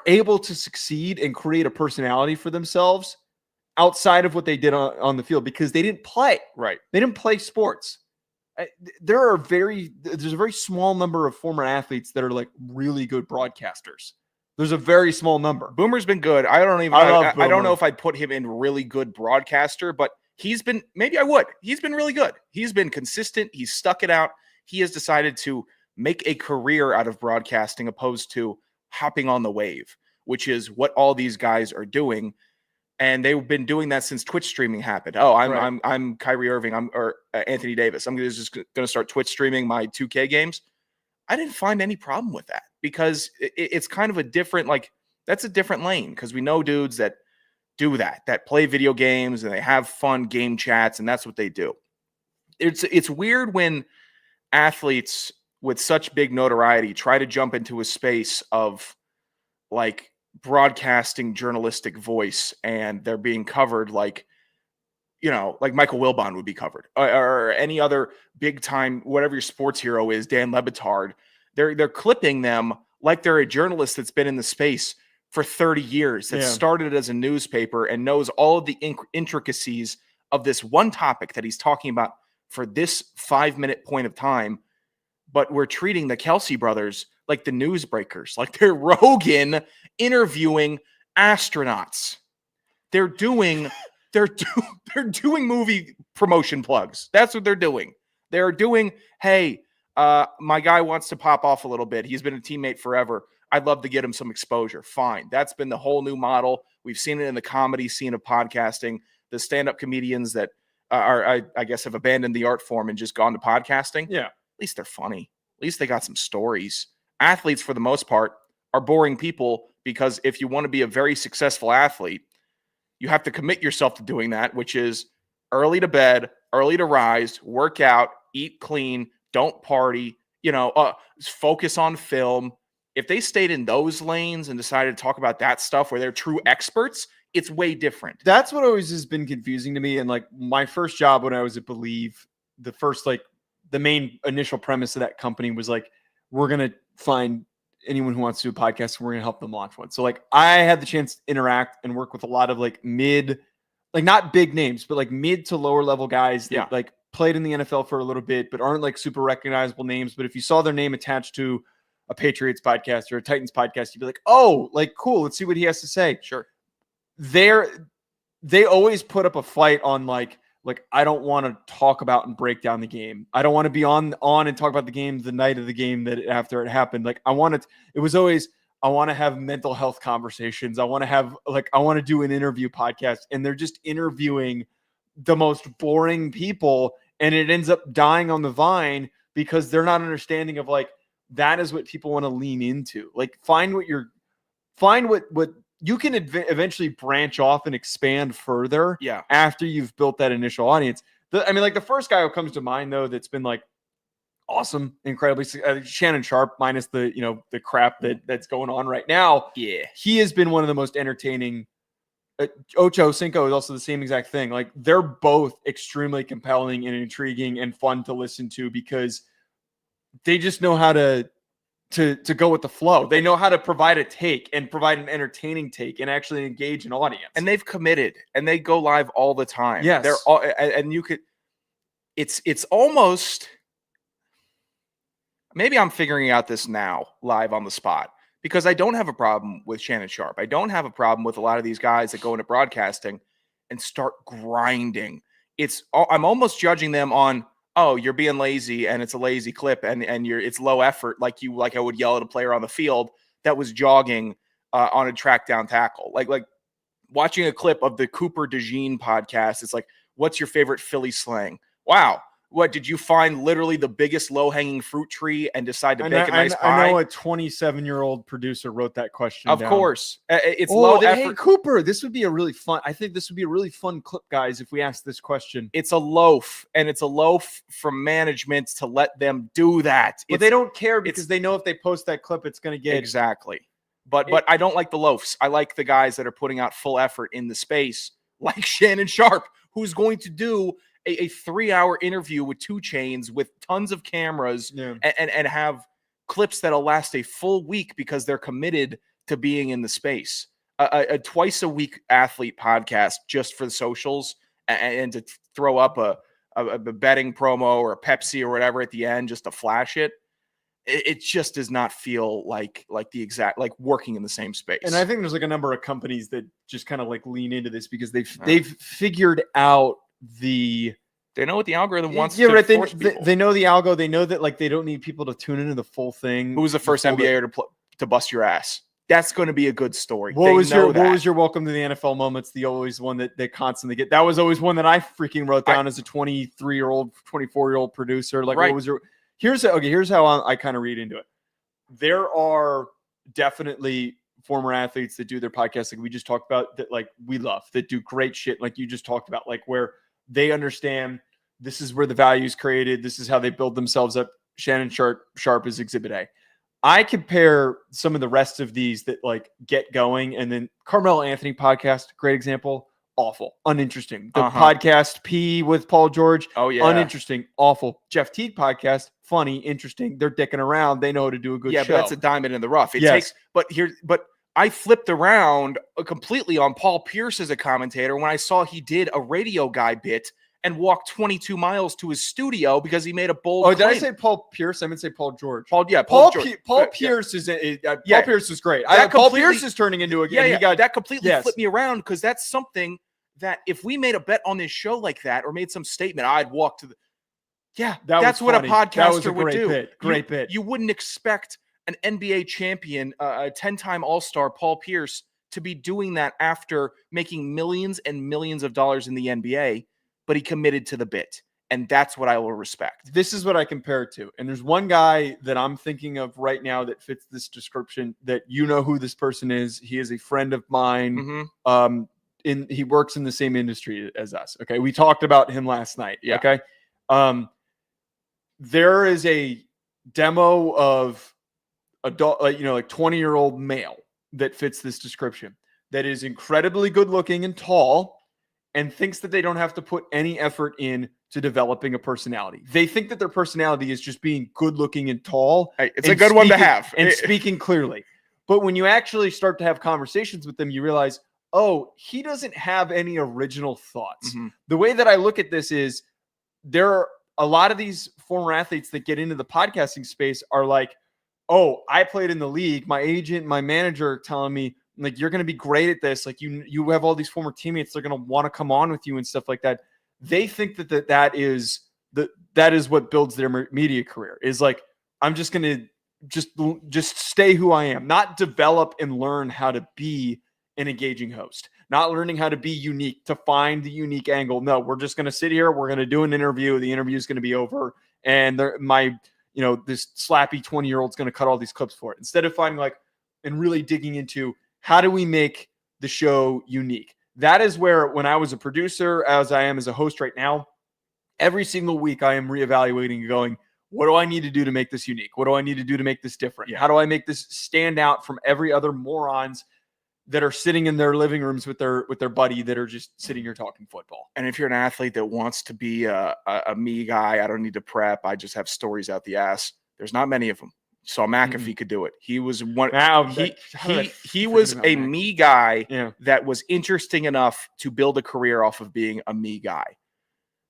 able to succeed and create a personality for themselves outside of what they did on the field, because they didn't play. Right. They didn't play sports. There's a very small number of former athletes that are really good broadcasters. There's a very small number. Boomer's been good. I don't know if I'd put him in really good broadcaster, but maybe I would. He's been really good. He's been consistent. He's stuck it out. He has decided to make a career out of broadcasting opposed to hopping on the wave, which is what all these guys are doing. And they've been doing that since Twitch streaming happened. Oh, Right. I'm Kyrie Irving. or Anthony Davis. I'm just going to start Twitch streaming my 2K games. I didn't find any problem with that because it's kind of a different, like, that's a different lane because we know dudes that do that play video games and they have fun game chats, and that's what they do. It's weird when athletes with such big notoriety try to jump into a space of like broadcasting journalistic voice, and they're being covered like, you know, like Michael Wilbon would be covered, or any other big time, whatever your sports hero is, Dan Le Batard. They're clipping them like they're a journalist that's been in the space for 30 years, that started as a newspaper and knows all of the intricacies of this one topic that he's talking about for this 5-minute point of time. But we're treating the Kelsey brothers like the newsbreakers, like they're Rogan interviewing astronauts. They're doing movie promotion plugs. That's what they're doing. They're doing, hey, my guy wants to pop off a little bit. He's been a teammate forever. I'd love to get him some exposure. Fine. That's been the whole new model. We've seen it in the comedy scene of podcasting. The stand-up comedians that I guess, have abandoned the art form and just gone to podcasting. Yeah. At least they're funny. At least they got some stories. Athletes, for the most part, are boring people because if you want to be a very successful athlete, you have to commit yourself to doing that, which is early to bed, early to rise, work out, eat clean, don't party, focus on film. If they stayed in those lanes and decided to talk about that stuff where they're true experts, it's way different. That's what always has been confusing to me. And like my first job when I was at Believe, the main initial premise of that company was like, we're going to find anyone who wants to do a podcast and we're going to help them launch one. So like I had the chance to interact and work with a lot of like not big names, but like mid to lower level guys that like played in the NFL for a little bit, but aren't like super recognizable names. But if you saw their name attached to a Patriots podcast or a Titans podcast, you'd be like, oh, like, cool. Let's see what he has to say. Sure. They always put up a fight on like, I don't want to talk about and break down the game. I don't want to be on and talk about the game the night of the game that after it happened. Like I want to have mental health conversations. I want to do an interview podcast, and they're just interviewing the most boring people, and it ends up dying on the vine because they're not understanding of like, that is what people want to lean into. Like find what you can eventually branch off and expand further after you've built that initial audience. The first guy who comes to mind though, that's been like awesome, incredibly Shannon Sharp, minus the crap that's going on right now. Yeah. He has been one of the most entertaining. Ocho Cinco is also the same exact thing. Like they're both extremely compelling and intriguing and fun to listen to because they just know how to go with the flow. They know how to provide a take and provide an entertaining take and actually engage an audience. And they've committed and they go live all the time. Yes. They're all, and you could, it's almost, maybe I'm figuring out this now live on the spot because I don't have a problem with Shannon Sharp. I don't have a problem with a lot of these guys that go into broadcasting and start grinding. I'm almost judging them on, oh, you're being lazy and it's a lazy clip and it's low effort, like I would yell at a player on the field that was jogging on a track down tackle. Like watching a clip of the Cooper DeJean podcast, it's like, what's your favorite Philly slang? Wow. What, did you find literally the biggest low-hanging fruit tree and decide to bake a nice pie? I know a 27-year-old producer wrote that question Of down. course. It's low effort. Hey, Cooper, this would be a really fun clip, guys, if we ask this question. It's a loaf, and it's a loaf from management to let them do that. But they don't care because they know if they post that clip, it's going to get... Exactly. But I don't like the loafs. I like the guys that are putting out full effort in the space, like Shannon Sharp, who's going to do a 3-hour interview with 2 Chainz with tons of cameras and have clips that'll last a full week because they're committed to being in the space. A twice a week athlete podcast just for the socials and to throw up a betting promo or a Pepsi or whatever at the end just to flash it. It just does not feel like the exact, like working in the same space. And I think there's like a number of companies that just kind of like lean into this because they've figured out they know what the algorithm wants. Yeah, right. They know the algo. They know that like they don't need people to tune into the full thing. Who was the first NBAer to bust your ass? That's going to be a good story. What was your welcome to the NFL moments? The always one that they constantly get. That was always one that I freaking wrote down as a 23-year-old, 24-year-old producer. Like, right. What was your? Here's how I kind of read into it. There are definitely former athletes that do their podcast, like we just talked about, that like we love, that do great shit, like you just talked about, like where they understand this is where the value is created. This is how they build themselves up. Shannon Sharp is Exhibit A. I compare some of the rest of these that like get going, and then Carmelo Anthony podcast, great example, awful, uninteresting. The podcast P with Paul George, uninteresting, awful. Jeff Teague podcast, funny, interesting. They're dicking around. They know how to do a good show. But that's a diamond in the rough. It takes, but I flipped around completely on Paul Pierce as a commentator when I saw he did a radio guy bit and walked 22 miles to his studio because he made a bold claim. Did I say Paul Pierce? I meant to say Paul George. Paul George. Paul Pierce is Paul Pierce is great. Paul Pierce is turning into a that completely flipped me around, because that's something that if we made a bet on this show like that, or made some statement, I'd walk to the that's what a podcaster would do. Great bit. You wouldn't expect an NBA champion, a 10-time All-Star Paul Pierce, to be doing that after making millions and millions of dollars in the NBA, but he committed to the bit. And that's what I will respect. This is what I compare it to. And there's one guy that I'm thinking of right now that fits this description, that you know who this person is. He is a friend of mine. He works in the same industry as us. Okay. We talked about him last night. Yeah. Okay. There is a demo of adult, like 20-year-old male that fits this description, that is incredibly good looking and tall, and thinks that they don't have to put any effort in to developing a personality. They think that their personality is just being good looking and tall. Hey, it's a good one to have. And speaking clearly. But when you actually start to have conversations with them, you realize, he doesn't have any original thoughts. The way that I look at this is, there are a lot of these former athletes that get into the podcasting space are like, I played in the league. My agent, my manager are telling me, like, you're going to be great at this. Like, you have all these former teammates. They're going to want to come on with you and stuff like that. They think that is what builds their media career, is like, I'm just going to just stay who I am, not develop and learn how to be an engaging host, not learning how to be unique, to find the unique angle. No, we're just going to sit here. We're going to do an interview. The interview is going to be over. And this slappy 20-year-old is going to cut all these clips for it, instead of finding and really digging into, how do we make the show unique? That is where, when I was a producer, as I am as a host right now, every single week I am reevaluating and going, what do I need to do to make this unique? What do I need to do to make this different? How do I make this stand out from every other morons that are sitting in their living rooms with their buddy that are just sitting here talking football? And if you're an athlete that wants to be a me guy, I don't need to prep, I just have stories out the ass, there's not many of them. So McAfee could do it. He was one. He was a me guy that was interesting enough to build a career off of being a me guy.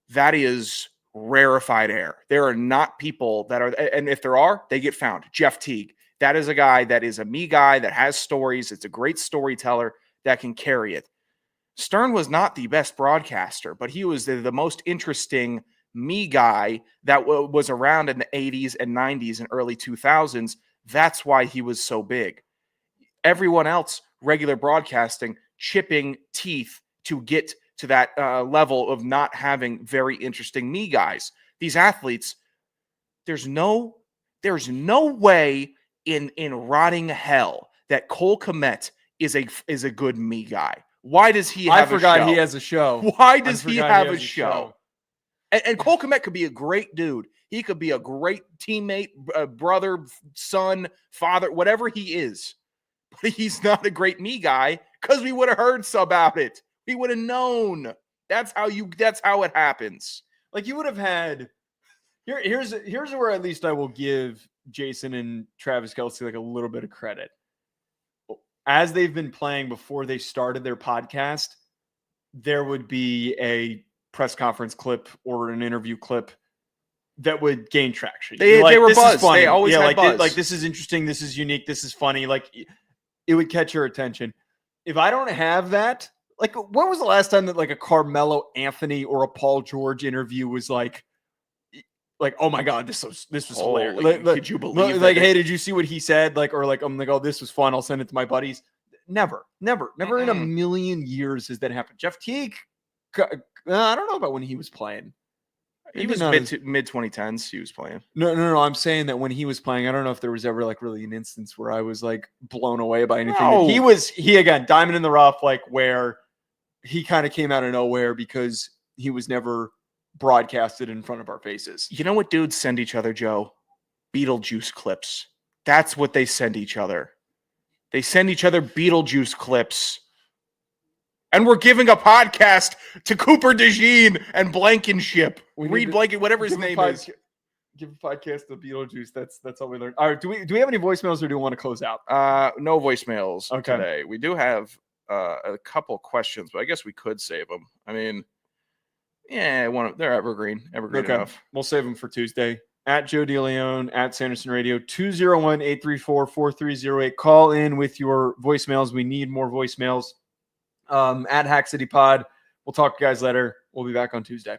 That is rarefied air. There are not people that are, and if there are, they get found. Jeff Teague. That is a guy that is a me guy that has stories. It's a great storyteller that can carry it. Stern was not the best broadcaster, but he was the most interesting me guy that was around in the 80s and 90s and early 2000s. That's why he was so big. Everyone else, regular broadcasting, chipping teeth to get to that level of not having very interesting me guys. These athletes, there's no way in rotting hell that Cole Kmet is a good me guy. Why does he have a show? I forgot he has a show. Why does he have a show? And Cole Kmet could be a great dude. He could be a great teammate, brother, son, father, whatever he is. But he's not a great me guy, because we would have heard about it. We would have known. That's how it happens. Like, you would have had here's where at least I will give Jason and Travis Kelce a little bit of credit. As they've been playing before they started their podcast, there would be a press conference clip or an interview clip that would gain traction. They were buzzed. They always had buzz. This is interesting. This is unique. This is funny. It would catch your attention. If I don't have that, when was the last time that a Carmelo Anthony or a Paul George interview was like, oh my God, this was hilarious. Holy, could you believe that? Like, hey, did you see what he said? Like, or like, I'm like, oh, this was fun. I'll send it to my buddies. Never in a million years has that happened. Jeff Teague, I don't know about when he was playing. He was mid 2010s. He was playing. No. I'm saying that when he was playing, I don't know if there was ever like really an instance where I was like blown away by anything. No. He again, diamond in the rough, like where he kind of came out of nowhere because he was never broadcasted in front of our faces. You know what dudes send each other, Joe? Beetlejuice clips. That's what they send each other. They send each other Beetlejuice clips. And we're giving a podcast to Cooper DeJean and Blankenship. Reed Blanket, whatever his name is. Give a podcast to Beetlejuice. That's all we learned. All right. Do we have any voicemails or do we want to close out? No voicemails Okay. today. We do have a couple questions, but I guess we could save them. I mean, yeah, they're evergreen enough. We'll save them for Tuesday. At Joe DeLeone, at Sanderson Radio, 201-834-4308. Call in with your voicemails. We need more voicemails. At Hack City Pod. We'll talk to you guys later. We'll be back on Tuesday.